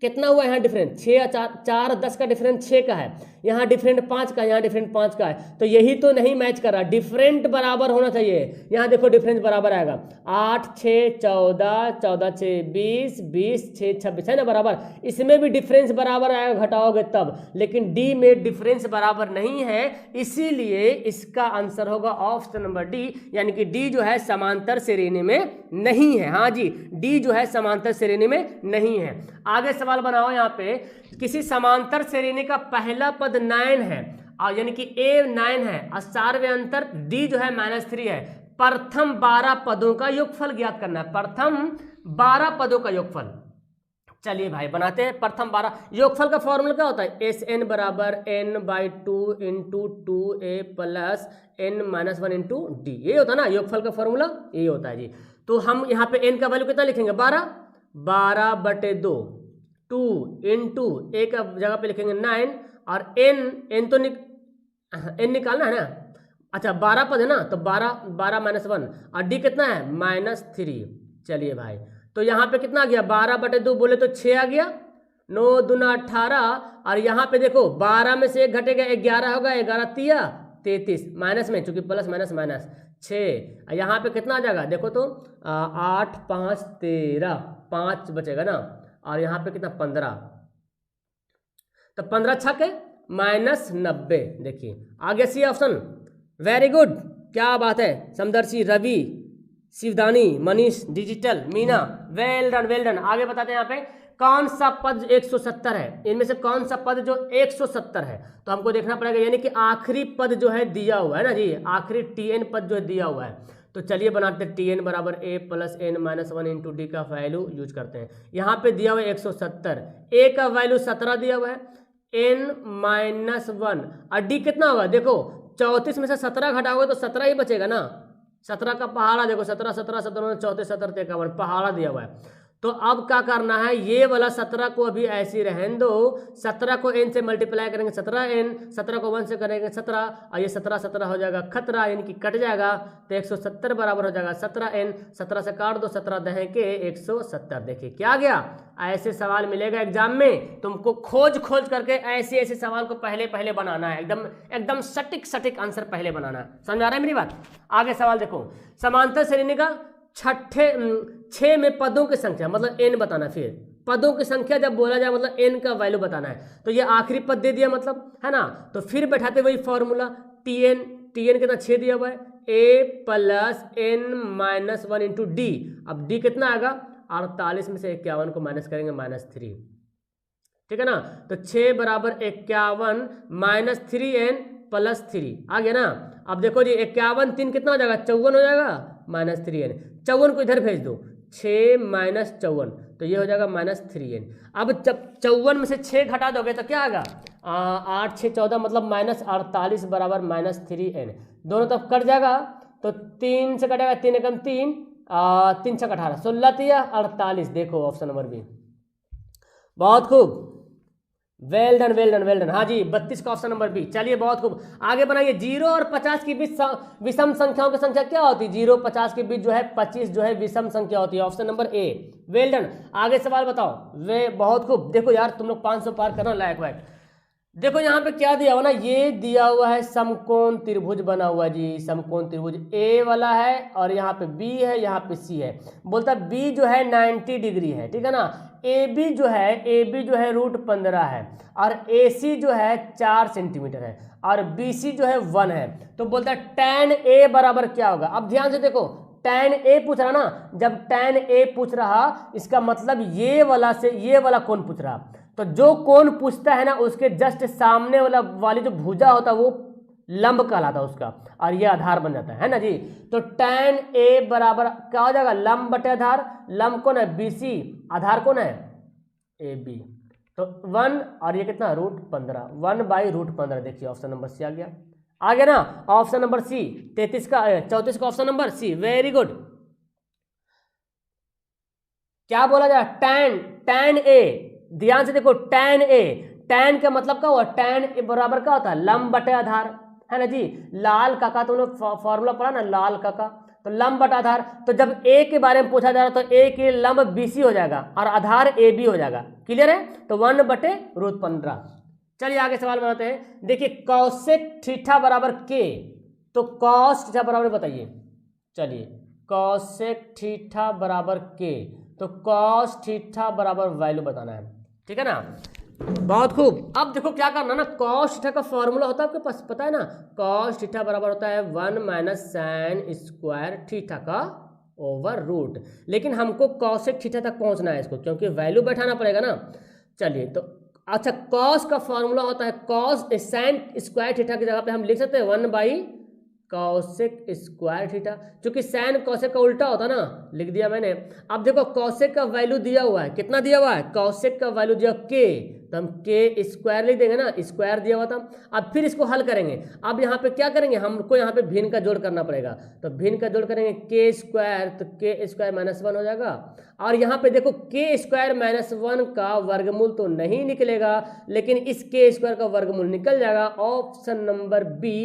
कितना हुआ यहाँ डिफरेंट? 6 4 10 का डिफरेंट 6 का है, यहाँ डिफरेंट 5 का, यहाँ डिफरेंट 5 का है। तो यही तो नहीं मैच कर रहा, डिफरेंट बराबर होना चाहिए। यहाँ देखो डिफरेंस बराबर आएगा, 8 6 14, 14 6 20, 20 6 26 है ना बराबर। इसमें भी डिफरेंस बराबर आएगा, घटाओगे तब। लेकिन डी में डिफरेंस बराबर नहीं है, इसीलिए इसका आंसर होगा ऑप्शन नंबर डी, यानी कि डी जो है समांतर श्रेणी में नहीं है। हाँ जी, डी जो है समांतर श्रेणी में नहीं है। आगे सवाल बनाओ यहाँ पे, किसी समांतर श्रेणी का पहला पद 9 है और यानी कि ए 9 है और सार्वय अंतर डी जो है -3 है। प्रथम 12 पदों का योगफल ज्ञात करना है। प्रथम 12 पदों का योगफल। चलिए भाई बनाते हैं। प्रथम 12 योगफल का फॉर्मूला क्या होता है? SN बराबर n/2 into 2a plus n-1 into D. ये होता है ना योगफल का फॉर्मूला, ये होता है जी। तो हम यहाँ पे n का वैल्यू कितना लिखेंगे? 12/2, 2 इंटू ए का जगह पे लिखेंगे 9 और n तो n निकालना है ना। अच्छा 12 पद है ना, तो 12 -1 और डी कितना है? -3। चलिए भाई तो यहाँ पे कितना आ गया 12/2 बोले तो 6 आ गया, 9 दूना 18, और यहाँ पे देखो 12 में से 1 घटेगा 11 होगा, 11 तिया 33, माइनस में चूंकि प्लस माइनस माइनस 6, यहाँ पे कितना आ जाएगा देखो तो 8 5 13, 5 बचेगा ना, और यहाँ पे कितना 15, तो 15 छके -90। देखिए आ गया सी ऑप्शन, वेरी गुड, क्या बात है। Samdarshi, Ravi, Shivdani, Manish digital, Meena, well done well done. आगे बताते हैं यहाँ पे कौन सा पद 170 है, इनमें से कौन सा पद जो 170 है, तो हमको देखना पड़ेगा, यानी कि आखिरी पद जो है दिया हुआ है ना जी, आखिरी tn पद जो है दिया हुआ है। तो चलिए बनाते हैं tn बराबर a + n - 1 इंटू डी का वैल्यू यूज करते हैं। यहाँ पे दिया हुआ है 170, a का वैल्यू 17 दिया हुआ है, n - 1 और d कितना होगा देखो 34 में से 17 घटाओगे तो 17 ही बचेगा ना, 17 का पहाड़ा देखो 17 17 17 34 17 51 पहाड़ा दिया हुआ है। तो अब क्या करना है, ये वाला 17 को अभी ऐसे रहने दो, 17 को n से मल्टीप्लाई करेंगे 17n, 17 को 1 से करेंगे 17, और ये 17 17 हो जाएगा खतरा, यानी कि कट जाएगा, तो 170 बराबर हो जाएगा 17n, 17 से काट दो, 17 दहें के 170। देखिए क्या गया, ऐसे सवाल मिलेगा एग्जाम में, तुमको खोज खोज करके ऐसे ऐसे सवाल को पहले पहले बनाना है, एकदम एकदम सटीक सटीक आंसर पहले बनाना है। समझ आ रहा है मेरी बात। आगे सवाल देखो, समांतर श्रेणी का 6 में पदों की संख्या मतलब n बताना, फिर पदों की संख्या जब बोला जाए मतलब n का वैल्यू बताना है, तो ये आखिरी पद दे दिया मतलब है ना, तो फिर बैठाते वही फॉर्मूला tn कितना 6 दिया हुआ है, a + n - 1 इंटू डी। अब d कितना आएगा 48 में से 51 को माइनस करेंगे -3, ठीक है ना, तो 6 बराबर 51 - 3n + 3 आ गया ना। अब देखो जी 51 3 कितना हो जाएगा 54 हो जाएगा, -3n, 54 को इधर भेज दो, 6 - 54 तो ये हो जाएगा -3n। अब जब 54 में से 6 घटा दोगे तो क्या आएगा 8 6 14 मतलब -48 बराबर -3n, दोनों तरफ कट जाएगा, तो 3 से कटेगा 3 एकम 3, 3 6 18 16 तिया 48। देखो ऑप्शन नंबर बी, बहुत खूब, well done well done well done. हाँ जी 32 का ऑप्शन नंबर बी। चलिए बहुत खूब, आगे बनाइए। 0 और 50 के बीच विषम संख्याओं की संख्या क्या होती है, 0 50 के बीच जो है 25 जो है विषम संख्या होती है, ऑप्शन नंबर ए, वेल डन। आगे सवाल बताओ, वे बहुत खूब। देखो यार तुम लोग 500 पार करना लायक वायक। देखो यहाँ पे क्या दिया हुआ ना, ये दिया हुआ है समकोण त्रिभुज बना हुआ जी, समकोण त्रिभुज ए वाला है और यहाँ पे बी है, यहाँ पे सी है। बोलता है बी जो है 90 डिग्री है, ठीक है ना। ए बी जो है √15 है और ए सी जो है 4 सेंटीमीटर है और बी सी जो है 1 है। तो बोलता है tan ए बराबर क्या होगा। अब ध्यान से देखो, tan ए पूछ रहा ना, जब tan ए पूछ रहा इसका मतलब ये वाला से ये वाला कोण पूछ रहा, तो जो कोण पूछता है ना उसके जस्ट सामने वाली जो भुजा होता है वो लंब कहलाता है उसका, और ये आधार बन जाता है ना जी। तो tan ए बराबर क्या हो जाएगा, लंब बटे आधार। लंब कौन है, बी सी, आधार कौन है, ए बी। तो 1 और ये कितना √15, 1/√15। देखिए ऑप्शन नंबर सी आ गया, ना ऑप्शन नंबर सी। 34 का option number C, very good. क्या बोला जाए, tan ए, ध्यान से देखो tan ए, tan का मतलब क्या हुआ, tan ए बराबर क्या होता है, लंब बटे आधार, है ना जी। लाल काका तुमने फॉर्मूला पढ़ा ना, लाल काका, तो लंब बटा आधार। तो जब ए के बारे में पूछा जा रहा तो ए के लंब BC हो जाएगा और आधार AB हो जाएगा, क्लियर है। तो 1/√15। चलिए आगे सवाल बनाते हैं। देखिए कौशिक थीटा बराबर के, तो कॉस थीटा बराबर बताइए। चलिए कौशिक थीटा बराबर के, तो कॉस थीटा बराबर वैल्यू बताना है, ठीक है ना। बहुत खूब। अब देखो क्या करना ना, कॉस थीटा का फॉर्मूला होता है आपके पास, पता है ना। कॉस थीटा बराबर होता है 1 - sin² थीटा का /√। लेकिन हमको कॉसेक थीटा तक पहुंचना है इसको, क्योंकि वैल्यू बैठाना पड़ेगा ना। चलिए तो अच्छा, कॉस का फॉर्मूला होता है कॉस sin² थीटा की जगह पे हम लिख सकते हैं 1/cosec² थीटा, क्योंकि sin कॉसेक का उल्टा होता ना, लिख दिया मैंने। अब देखो कॉसेक का वैल्यू दिया हुआ है, कितना दिया हुआ है, कॉसेक का वैल्यू दिया के, तो हम k² लिख देंगे ना, स्क्वायर दिया हुआ था। अब फिर इसको हल करेंगे। अब यहाँ पे क्या करेंगे, हमको यहाँ पे भिन्न का जोड़ करना पड़ेगा, तो भिन्न का जोड़ करेंगे k², तो k² -1 हो जाएगा। और यहाँ पे देखो k² -1 का वर्गमूल तो नहीं निकलेगा, लेकिन इस k² का वर्गमूल निकल जाएगा। ऑप्शन नंबर बी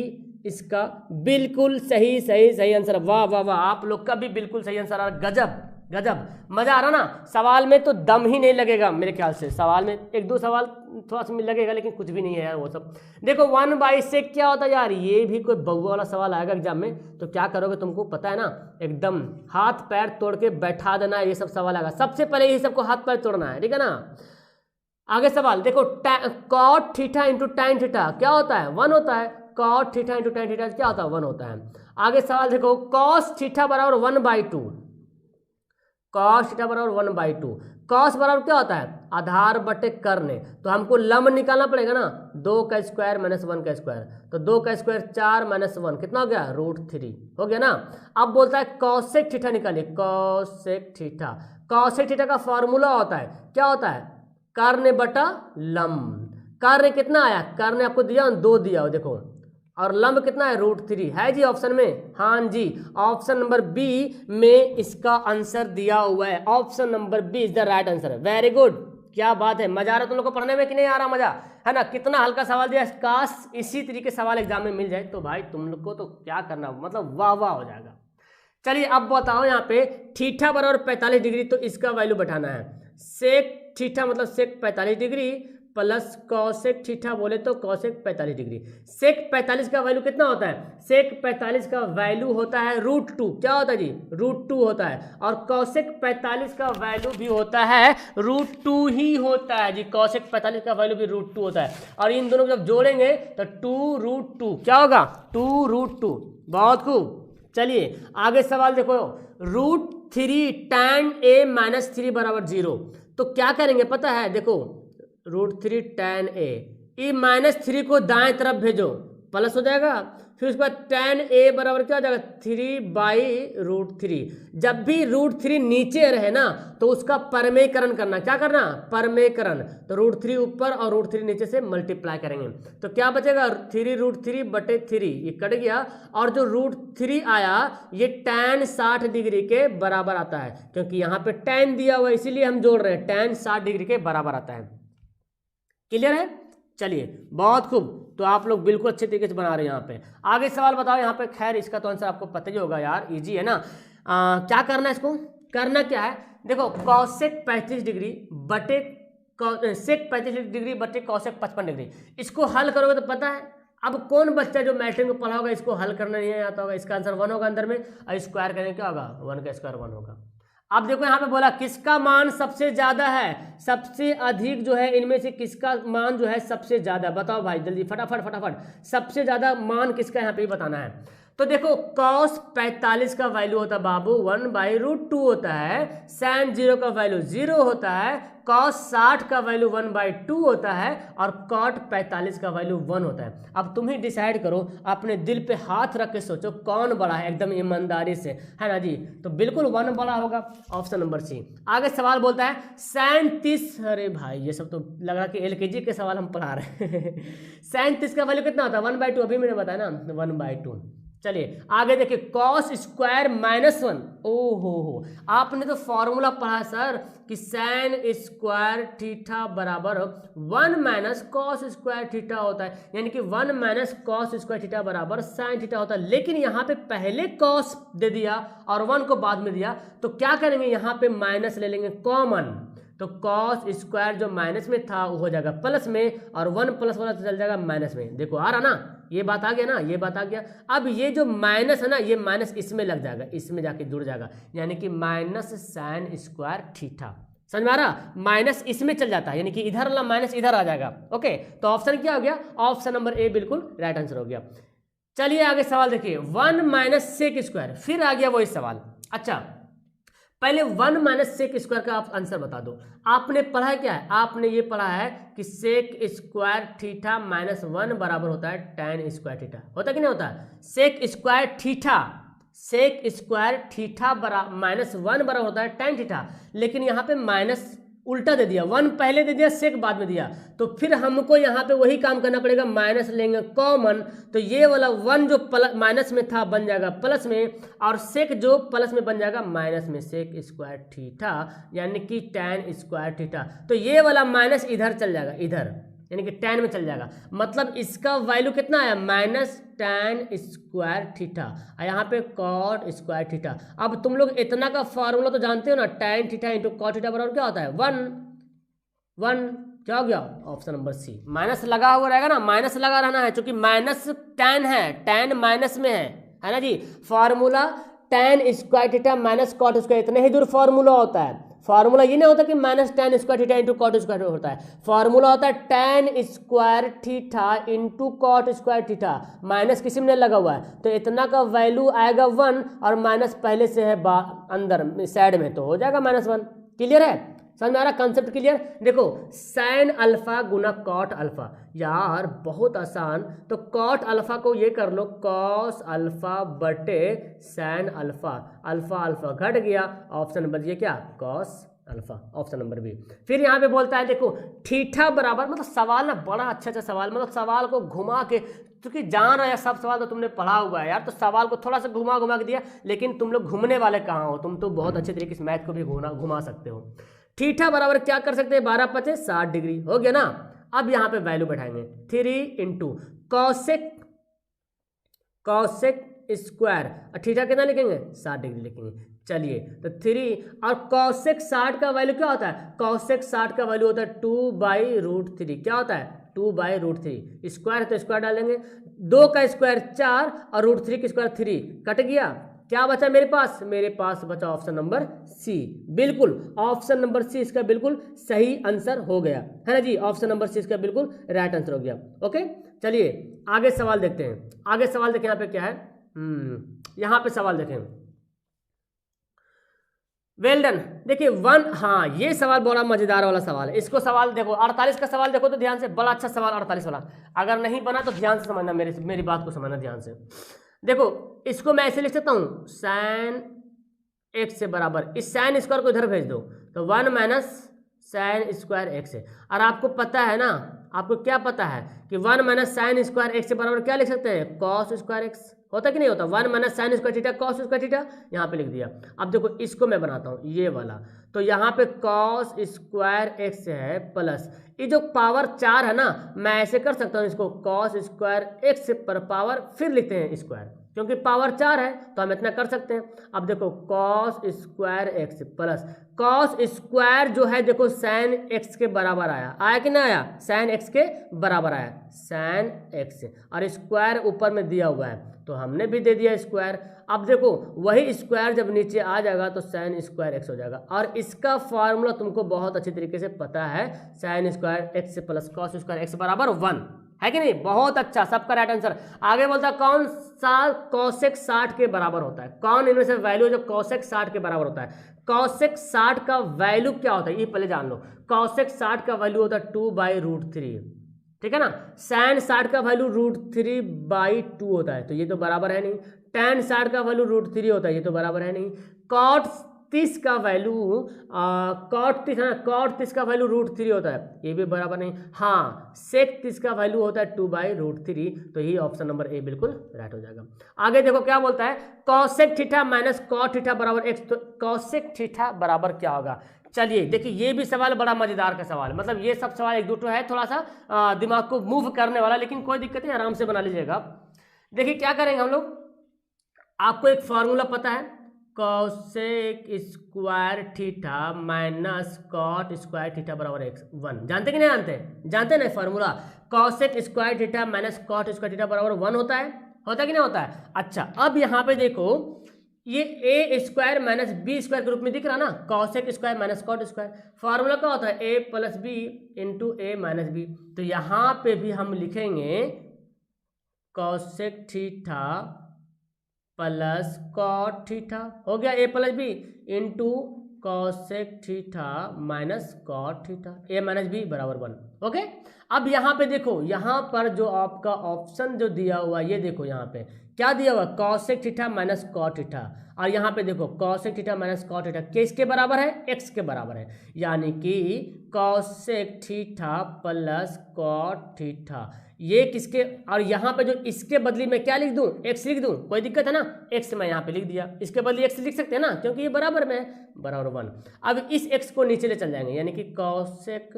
इसका बिल्कुल सही आंसर। वाह वाह वाह, आप लोग का भी बिल्कुल सही आंसर आ रहा, गजब गजब, मजा आ रहा ना। सवाल में तो दम ही नहीं लगेगा मेरे ख्याल से, सवाल में एक दो सवाल थोड़ा सा लगेगा लेकिन कुछ भी नहीं है यार वो सब। देखो 1/sec क्या होता है यार, ये भी कोई बउआ वाला सवाल आएगा एग्जाम में तो क्या करोगे तुमको पता है ना, एकदम हाथ पैर तोड़ के बैठा देना है, ये सब सवाल आएगा। सबसे पहले ये सबको हाथ पैर तोड़ना है, ठीक है ना। आगे सवाल देखो, cot theta into tan theta क्या होता है, 1 होता है। cot theta into tan theta क्या होता है, 1 होता है। आगे सवाल देखो, cos थीटा बराबर 1/2, cos थीटा बराबर 1/2। cos बराबर क्या होता है, आधार बटे कर्ण, तो हमको लंब निकालना पड़ेगा ना, 2 का स्क्वायर माइनस 1 का स्क्वायर, तो 2 का स्क्वायर 4 माइनस 1 कितना हो गया, √3 हो गया ना। अब बोलता है cosec थीटा निकालिए, cosec थीटा, cosec थीटा का फॉर्मूला होता है क्या होता है, कर्ण बटा लंब। कर्ण कितना आया, कर्ण आपको दिया 2 दिया हो देखो, और लंब कितना है √3 है जी ऑप्शन में, हाँ जी ऑप्शन नंबर बी में इसका आंसर दिया हुआ है। Option number B is the right answer. Very good, क्या बात है, मजा आ रहा तुम लोग को पढ़ने में कि नहीं आ रहा मजा, है ना। कितना हल्का सवाल दिया, काश इसी तरीके सवाल एग्जाम में मिल जाए तो भाई तुम लोग को तो क्या करना, मतलब वाह वाह हो जाएगा। चलिए अब बताओ यहाँ पे थीटा बराबर 45 डिग्री, तो इसका वैल्यू बैठाना है। सेक थीटा मतलब सेक 45 डिग्री प्लस कॉसेक थीटा बोले तो कॉसेक 45 डिग्री। सेक 45 का वैल्यू कितना होता है, सेक 45 का वैल्यू होता है √2, क्या होता है जी, √2 होता है। और कॉसेक 45 का वैल्यू भी होता है √2 ही होता है जी, कॉसेक 45 का वैल्यू भी √2 होता है। और इन दोनों को जब जोड़ेंगे तो 2√2 क्या होगा, 2√2। बहुत खूब, चलिए आगे सवाल देखो, √3 tan a माइनस 3 बराबर 0, तो क्या करेंगे पता है, देखो √3 tan a, ये -3 को दाएं तरफ भेजो प्लस हो जाएगा, फिर उसके बाद tan a बराबर क्या हो जाएगा 3/√3। जब भी √3 नीचे रहे ना तो उसका परमेयकरण करना, क्या करना, परमेयकरण, तो √3 ऊपर और √3 नीचे से मल्टीप्लाई करेंगे तो क्या बचेगा 3√3/3, ये कट गया। और जो √3 आया ये tan 60 डिग्री के बराबर आता है, क्योंकि यहाँ पे tan दिया हुआ है इसीलिए हम जोड़ रहे हैं, tan 60 डिग्री के बराबर आता है। क्लियर है, चलिए बहुत खूब, तो आप लोग बिल्कुल अच्छे तरीके से बना रहे हैं यहाँ पे। आगे सवाल बताओ यहाँ पे, खैर इसका तो आंसर आपको पता ही होगा यार, इजी है ना। क्या करना है, इसको करना क्या है, देखो कॉसेक 35 डिग्री बटे सेक 35 डिग्री बटे कॉसेक 55 डिग्री, इसको हल करोगे तो पता है। अब कौन बच्चा जो मैट्रिक में पढ़ा होगा इसको हल करना नहीं आता होगा, इसका आंसर 1 होगा अंदर में, और स्क्वायर करेंगे क्या होगा, 1 का स्क्वायर 1 होगा। अब देखो यहाँ पे बोला किसका मान सबसे ज्यादा है, सबसे अधिक जो है इनमें से किसका मान जो है सबसे ज्यादा, बताओ भाई जल्दी फटाफट फटाफट, सबसे ज्यादा मान किसका यहाँ पे बताना है। तो देखो cos 45 का वैल्यू होता है बाबू 1/√2 होता है, sin 0 का वैल्यू 0 होता है, cos 60 का वैल्यू 1/2 होता है, और cot 45 का वैल्यू 1 होता है। अब तुम ही डिसाइड करो, अपने दिल पे हाथ रख के सोचो कौन बड़ा है, एकदम ईमानदारी से, है ना जी, तो बिल्कुल 1 बड़ा होगा, ऑप्शन नंबर सी। आगे सवाल बोलता है sin 30, अरे भाई ये सब तो लग रहा है कि LKG के सवाल हम पढ़ा रहे हैं sin 30 का वैल्यू कितना होता है 1/2, अभी मैंने बताया ना 1/2। चलिए आगे देखिए cos स्क्वायर -1, ओहो हो, आपने तो फॉर्मूला पढ़ा सर कि sin स्क्वायर थीटा बराबर 1 माइनस cos स्क्वायर थीटा होता है, यानी कि 1 माइनस cos स्क्वायर थीटा बराबर sin थीटा होता है। लेकिन यहाँ पे पहले cos दे दिया और 1 को बाद में दिया, तो क्या करेंगे यहाँ पे माइनस ले लेंगे कॉमन, तो cos स्क्वायर जो माइनस में था वो हो जाएगा प्लस में, और 1 प्लस वाला तो चल जाएगा माइनस में। देखो आ रहा ना, ये बात आ गया ना, ये बात आ गया। अब ये जो माइनस है ना, ये माइनस इसमें लग जाएगा, इसमें जाके जुड़ जाएगा, यानी कि माइनस sin स्क्वायर थीटा, समझ में आ रहा, माइनस इसमें चल जाता है, यानी कि इधर वाला माइनस इधर आ जाएगा। ओके, तो ऑप्शन क्या हो गया, ऑप्शन नंबर ए बिल्कुल राइट आंसर हो गया। चलिए आगे सवाल देखिए, 1 माइनस सेक स्क्वायर, फिर आ गया वही सवाल। अच्छा पहले 1 माइनस सेक स्क्वायर का आप आंसर बता दो। आपने पढ़ा है क्या है, आपने ये पढ़ा है कि सेक स्क्वायर थीटा -1 बराबर होता है tan स्क्वायर थीटा, होता कि नहीं होता, सेक स्क्वायर थीटा -1 बराबर होता है tan थीटा, लेकिन यहाँ पे माइनस उल्टा दे दिया, 1 पहले दे दिया सेक बाद में दिया, तो फिर हमको यहाँ पे वही काम करना पड़ेगा, माइनस लेंगे कॉमन, तो ये वाला 1 जो माइनस में था बन जाएगा प्लस में, और सेक जो प्लस में बन जाएगा माइनस में, सेक स्क्वायर थीटा यानी कि tan स्क्वायर थीटा, तो ये वाला माइनस इधर चल जाएगा, इधर यानी कि tan में चल जाएगा, मतलब इसका वैल्यू कितना है माइनस tan स्क्वायर थीटा, और यहाँ पे cot स्क्वायर थीटा। अब तुम लोग इतना का फॉर्मूला तो जानते हो ना, tan theta into cot theta बराबर क्या होता है 1 क्या हो गया ऑप्शन नंबर सी। माइनस लगा हुआ रहेगा ना, माइनस लगा रहना है, क्योंकि माइनस tan है, tan माइनस में है ना जी। Formula tan square theta minus cot square, इतने ही दूर फॉर्मूला होता है। फॉर्मूला ये नहीं होता कि minus tan square theta into cot square होता है, फॉर्मूला होता है tan square theta into cot square theta, minus किसी में नहीं लगा हुआ है, तो इतना का वैल्यू आएगा 1 और माइनस पहले से है अंदर साइड में, तो हो जाएगा -1। क्लियर है, समझ में आ रहा कंसेप्ट क्लियर। देखो साइन अल्फा गुना कॉट अल्फा, यार बहुत आसान, तो कॉट अल्फा को ये कर लो कॉस अल्फा बटे साइन अल्फा, अल्फा अल्फा घट गया, ऑप्शन नंबर ये क्या cos alpha, option number B. फिर यहाँ पे बोलता है देखो थीटा बराबर, मतलब सवाल ना बड़ा अच्छा सवाल, मतलब सवाल को घुमा के, क्योंकि जान रहा है सब सवाल तो तुमने पढ़ा हुआ है यार, तो सवाल को थोड़ा सा घुमा घुमा के दिया, लेकिन तुम लोग घूमने वाले कहाँ हो, तुम तो बहुत अच्छे तरीके से मैथ को भी घुमा सकते हो। थीटा बराबर क्या कर सकते हैं 12 × 5 = 60 डिग्री हो गया ना। अब यहाँ पे वैल्यू बैठाएंगे 3 इंटू कॉसेक स्क्वायर, थीटा कितना लिखेंगे 60 डिग्री लिखेंगे। चलिए तो 3 और कॉसेक 60 का वैल्यू क्या होता है, कॉसेक 60 का वैल्यू होता है 2/√3, क्या होता है 2/√3, स्क्वायर है तो स्क्वायर डालेंगे, 2 का स्क्वायर 4 और √3 का स्क्वायर 3, कट गया, क्या बचा मेरे पास बचा ऑप्शन नंबर सी। बिल्कुल ऑप्शन नंबर सी इसका बिल्कुल सही आंसर हो गया, है ना जी, ऑप्शन नंबर सी इसका बिल्कुल राइट आंसर हो गया। ओके चलिए आगे सवाल देखते हैं, आगे सवाल देखें यहाँ पे क्या है, यहाँ पे सवाल देखें, वेल डन। देखिए 1, हाँ ये सवाल बड़ा मजेदार वाला सवाल है, इसको सवाल देखो 48 का सवाल देखो तो ध्यान से, बड़ा अच्छा सवाल 48 वाला, अगर नहीं बना तो ध्यान से समझना, मेरी बात को समझना ध्यान से। देखो इसको मैं ऐसे लिख सकता हूँ sin x से बराबर, इस sin स्क्वायर को इधर भेज दो तो 1 - sin स्क्वायर x है, और आपको पता है ना, आपको क्या पता है कि 1 - sin स्क्वायर x से बराबर क्या लिख सकते हैं cos स्क्वायर x, होता कि नहीं होता, 1 - sin square theta cos square theta, यहाँ पे लिख दिया। अब देखो इसको मैं बनाता हूँ ये वाला, तो यहाँ पे cos स्क्वायर x है प्लस ये जो पावर 4 है ना, मैं ऐसे कर सकता हूँ इसको cos स्क्वायर x पर पावर फिर लिखते हैं स्क्वायर, क्योंकि पावर 4 है तो हम इतना कर सकते हैं। अब देखो cos square x plus cos square जो है देखो sin x के बराबर आया कि ना आया, sin x के बराबर आया, sin x, और स्क्वायर ऊपर में दिया हुआ है तो हमने भी दे दिया स्क्वायर। अब देखो वही स्क्वायर जब नीचे आ जाएगा तो sin स्क्वायर x हो जाएगा, और इसका फॉर्मूला तुमको बहुत अच्छी तरीके से पता है, sin square x plus cos square x बराबर 1, है कि नहीं, बहुत अच्छा, सबका राइट आंसर। आगे बोलता है कौन सा कॉसेक 60 के बराबर होता है, कौन इनमें से वैल्यू जो कॉसेक 60 के बराबर होता है, कॉसेक 60 का वैल्यू क्या होता है ये पहले जान लो, कॉसेक 60 का वैल्यू होता है 2/√3, ठीक है ना, sin 60 का वैल्यू √3/2 होता है तो ये तो बराबर है नहीं, tan 60 का वैल्यू √3 होता है ये तो बराबर है नहीं, cot 30 का वैल्यू cot 30 का वैल्यू √3 होता है ये भी बराबर नहीं, हाँ sec 30 का वैल्यू होता है 2/√3, तो ये ऑप्शन नंबर ए बिल्कुल राइट हो जाएगा। आगे देखो क्या बोलता है cosec theta minus cot theta बराबर x, तो cosec थीटा बराबर क्या होगा। चलिए देखिए ये भी सवाल बड़ा मजेदार का सवाल, मतलब ये सब सवाल एक दो है थोड़ा सा दिमाग को मूव करने वाला, लेकिन कोई दिक्कत नहीं, आराम से बना लीजिएगा। देखिए क्या करेंगे हम लोग, आपको एक फॉर्मूला पता है cosec square theta minus cot square theta बराबर x1, जानते कि नहीं जानते, जानते ना formula, cosec square theta minus cot square theta बराबर 1 होता है कि नहीं होता है। अच्छा अब यहाँ पे देखो ये a square minus B square के रूप में दिख रहा ना, cosec square minus cot square, formula क्या होता है a plus B into a minus B, तो यहाँ पे भी हम लिखेंगे cosec theta plus cot theta, हो गया a plus B into cosec theta minus cot theta, a minus B बराबर 1। ओके अब यहाँ पे देखो, यहाँ पर जो आपका ऑप्शन जो दिया हुआ ये देखो, यहाँ पे क्या दिया हुआ cosec theta minus cot theta, और यहाँ पे देखो cosec theta minus cot theta किसके बराबर है, x के बराबर है, यानी कि cosec theta plus cot theta ये किसके, और यहाँ पे जो इसके बदली में क्या लिख दूं x लिख दूं, कोई दिक्कत है ना, x मैं यहाँ पे लिख दिया, इसके बदले x लिख सकते हैं ना क्योंकि ये बराबर में है, बराबर 1। अब इस x को नीचे ले चल जाएंगे, यानी कि cosec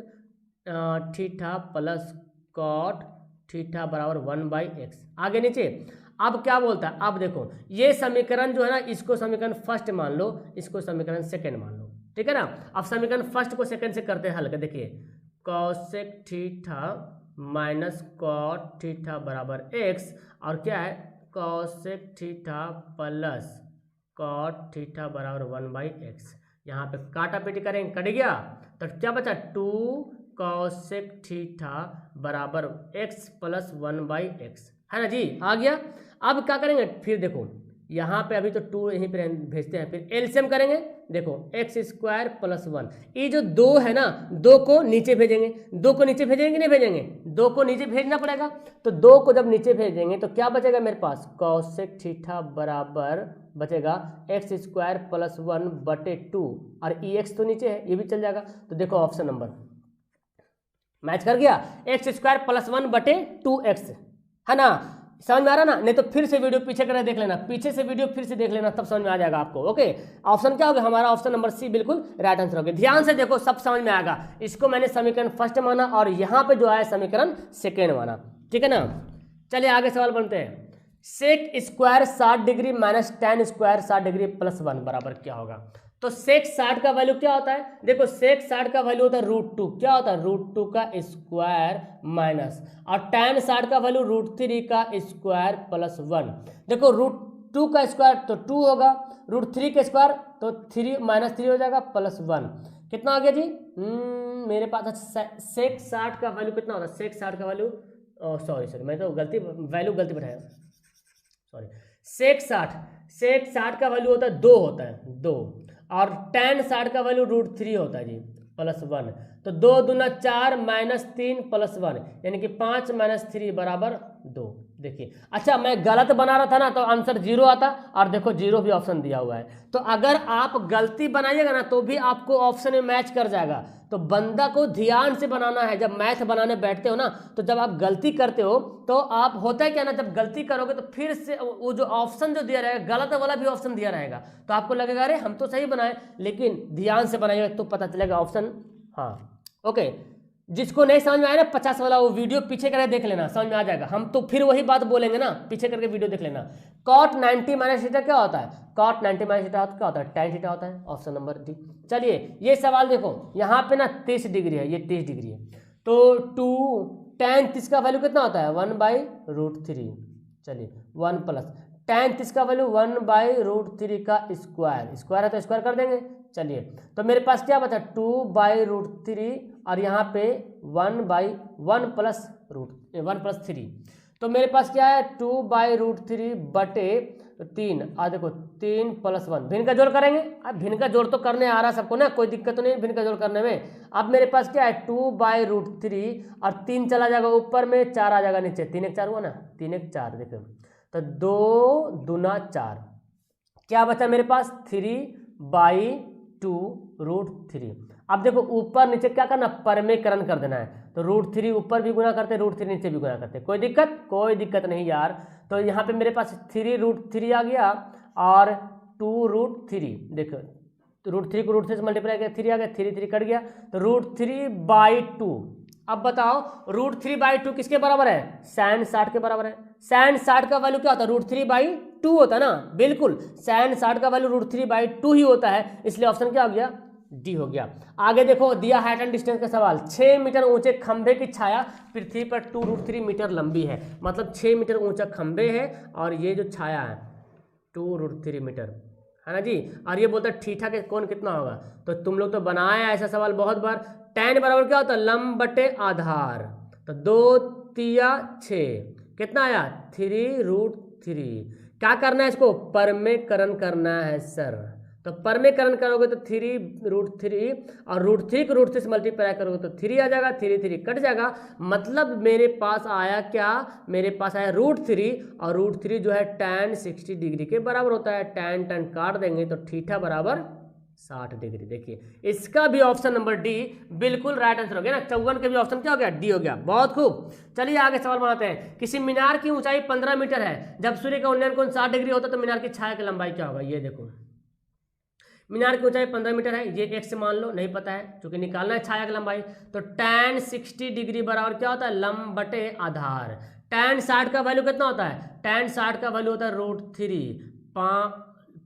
theta plus cot theta बराबर 1/x। आगे नीचे अब क्या बोलता है, अब देखो ये समीकरण जो है ना, इसको समीकरण फर्स्ट मान लो, इसको समीकरण सेकंड मान लो, ठीक है ना। अब समीकरण फर्स्ट को सेकंड से करते हैं हल। देखिए cosec theta minus cot theta बराबर x, और क्या है cosec theta plus cot theta बराबर 1/x। यहाँ पे काटा पेटी करेंगे, कट गया तो क्या बचा 2 कॉसेक थीटा बराबर x प्लस 1/x, है ना जी, आ गया। अब क्या करेंगे फिर देखो यहाँ पे अभी तो 2 यहीं पे भेजते हैं, फिर एलसीएम करेंगे। देखो x² प्लस 1, ये जो 2 है ना, 2 को नीचे भेजेंगे, 2 को नीचे भेजेंगे नहीं भेजेंगे, 2 को नीचे भेजना पड़ेगा। तो 2 को जब नीचे भेजेंगे तो क्या बचेगा मेरे पास, कॉसेक थीटा बराबर बचेगा x² प्लस 1/2, और ex तो नीचे है, ये भी चल जाएगा। तो देखो ऑप्शन नंबर मैच कर गया, x² प्लस 1/2x, है ना। समझ में आ रहा ना, नहीं तो फिर से वीडियो पीछे करके देख लेना, पीछे से वीडियो फिर से देख लेना, तब समझ में आ जाएगा आपको। ओके, ऑप्शन क्या होगा हमारा, ऑप्शन नंबर सी बिल्कुल राइट आंसर होगा। ध्यान से देखो सब समझ में आएगा। इसको मैंने समीकरण फर्स्ट माना और यहाँ पे जो आया समीकरण सेकेंड माना, ठीक है ना। चलिए आगे सवाल बनते हैं। Sec square 60 degree minus tan square 60 degree plus 1 बराबर क्या होगा। तो सेक 60 का वैल्यू क्या होता है, देखो सेक 60 का वैल्यू होता है √2, क्या होता है √2 का स्क्वायर माइनस, और tan 60 का वैल्यू √3 का स्क्वायर प्लस 1। देखो √2 का स्क्वायर तो 2 होगा, √3 का स्क्वायर तो 3 - 3 हो जाएगा प्लस 1। कितना आ गया जी, मेरे पास सेक 60 का वैल्यू कितना होता है, सेक 60 का वैल्यू, सॉरी मैं तो वैल्यू गलती बताया, सॉरी। सेक 60 का वैल्यू होता है 2 होता है 2, और tan 60 का वैल्यू √3 होता है जी प्लस 1। तो 2 दूना 4 - 3 प्लस 1, यानी कि 5 - 3 बराबर 2। देखिए अच्छा मैं गलत बना रहा था ना, तो आंसर 0 आता, और देखो 0 भी ऑप्शन दिया हुआ है। तो अगर आप गलती बनाइएगा ना तो भी आपको ऑप्शन में मैच कर जाएगा। तो बंदा को ध्यान से बनाना है। जब मैथ बनाने बैठते हो ना, तो जब आप गलती करते हो तो आप होता है क्या ना, जब गलती करोगे तो फिर से वो जो ऑप्शन जो दिया रहेगा गलत वाला भी ऑप्शन दिया रहेगा, तो आपको लगेगा अरे हम तो सही बनाए, लेकिन ध्यान से बनाइएगा तो पता चलेगा ऑप्शन। हाँ ओके, जिसको नहीं समझ में आया ना 50 वाला, वो वीडियो पीछे करके देख लेना, समझ में आ जाएगा। हम तो फिर वही बात बोलेंगे ना, पीछे करके वीडियो देख लेना। cot 90 - थीटा क्या होता है, cot 90 - थीटा क्या होता है, tan थीटा होता है, ऑप्शन नंबर डी। चलिए ये सवाल देखो, यहाँ पे ना 30 डिग्री है, ये 30 डिग्री है, तो 2 tan 30 का वैल्यू कितना होता है 1/√3। चलिए 1 प्लस tan 30 का वैल्यू 1/√3 का स्क्वायर, स्क्वायर है तो स्क्वायर कर देंगे। चलिए तो मेरे पास क्या बचा 2/√3, और यहाँ पे 1/1 प्लस 3। तो मेरे पास क्या है 2/√3/3, और देखो 3 प्लस 1, भिन्न का जोड़ करेंगे। अब भिन्न का जोड़ तो करने आ रहा सबको ना, कोई दिक्कत तो नहीं भिन्न का जोड़ करने में। अब मेरे पास क्या है 2/√3, और 3 चला जाएगा ऊपर में, 4 आ जाएगा नीचे, 3 1 4 हुआ ना, 3 1 4। देखो तो 2 दूना 4, क्या बचा मेरे पास 3/2√3। अब देखो ऊपर नीचे क्या करना, परमेकरण कर देना है। तो √3 ऊपर भी गुना करते, √3 नीचे भी गुना करते, कोई दिक्कत नहीं यार। तो यहाँ पे मेरे पास 3√3 आ गया, और 2√3, देखो तो √3 को √3 से मल्टीप्लाई किया 3 आ गया, 3 3 कट गया, तो √3/2। अब बताओ √3/2 किसके बराबर है, sin 60 के बराबर है। sin 60 का वैल्यू क्या होता है √3/2 होता है ना, बिल्कुल sin 60 का वैल्यू √3/2 ही होता है, इसलिए ऑप्शन क्या हो गया, डी हो गया। आगे देखो दिया हाइट एंड डिस्टेंस का सवाल। 6 मीटर ऊंचे खंभे की छाया पृथ्वी पर 2√3 मीटर लंबी है, मतलब 6 मीटर ऊंचा खंभे है, और ये जो छाया है 2√3 मीटर, है ना जी। और ये बोलता है थीटा के कोण कितना होगा। तो तुम लोग तो बनाया ऐसा सवाल बहुत बार। tan बराबर क्या होता है लंब बटे आधार, तो 2 तिया 6, कितना आया 3√3। क्या करना है इसको, परमेकरण करना है सर। तो परमेकरण करोगे तो 3√3, और √3 को √3 से मल्टीप्लाई करोगे तो 3 आ जाएगा, 3 3 कट जाएगा। मतलब मेरे पास आया क्या, मेरे पास आया √3, और √3 जो है tan 60 डिग्री के बराबर होता है। tan काट देंगे तो थीटा बराबर 60 डिग्री। देखिए इसका भी ऑप्शन नंबर डी बिल्कुल राइट आंसर हो गया ना। 54 के भी ऑप्शन क्या हो गया, डी हो गया। बहुत खूब। चलिए आगे सवाल बनाते हैं। किसी मीनार की ऊंचाई 15 मीटर है, जब सूर्य का उन्नयन कोण 60 डिग्री होता है तो मीनार की छाया की लंबाई क्या होगा। ये देखो मीनार की ऊंचाई 15 मीटर है, ये x मान लो, नहीं पता है क्योंकि निकालना है छाया की लंबाई। तो tan 60 डिग्री बराबर क्या होता है, लंब बटे आधार। tan 60 का वैल्यू कितना होता है, tan 60 का वैल्यू होता है √3,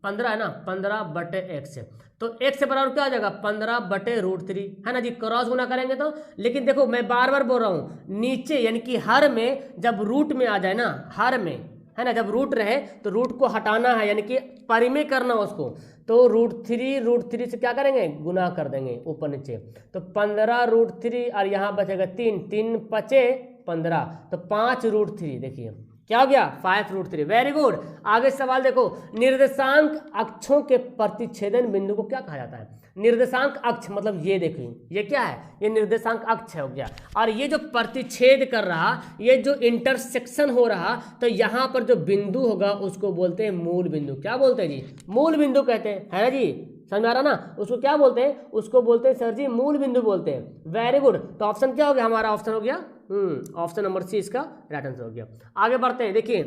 15 है ना, 15 बटे x। तो x से बराबर क्या हो जाएगा, 15 बटे √3 है ना जी, क्रॉस गुना करेंगे तो। लेकिन देखो मैं बार बार बोल रहा हूँ, नीचे यानी कि हर में जब रूट में आ जाए ना, हर में है ना, जब रूट रहे तो रूट को हटाना है, यानी कि परिमेय करना उसको। तो √3 से क्या करेंगे, गुना कर देंगे ऊपर नीचे। तो 15 √3 और यहाँ बचेगा 3, 3 पचे 15, तो 5 √3, देखिए क्या हो गया, 5 √3। Very good. आगे सवाल देखो, निर्देशांक अक्षों के प्रतिच्छेदन बिंदु को क्या कहा जाता है। निर्देशांक अक्ष मतलब ये देखिए, ये क्या है, ये निर्देशांक अक्ष हो गया। और ये जो प्रतिच्छेद कर रहा, ये जो इंटरसेक्शन हो रहा, तो यहाँ पर जो बिंदु होगा उसको बोलते हैं मूल बिंदु। क्या बोलते हैं जी, मूल बिंदु कहते हैं, है ना जी, समझ आ रहा ना, उसको क्या बोलते हैं, उसको बोलते हैं सर जी मूल बिंदु बोलते हैं। Very good. तो ऑप्शन क्या हो गया, हमारा ऑप्शन हो गया ऑप्शन नंबर सी इसका राइट आंसर हो गया। आगे बढ़ते हैं, देखिए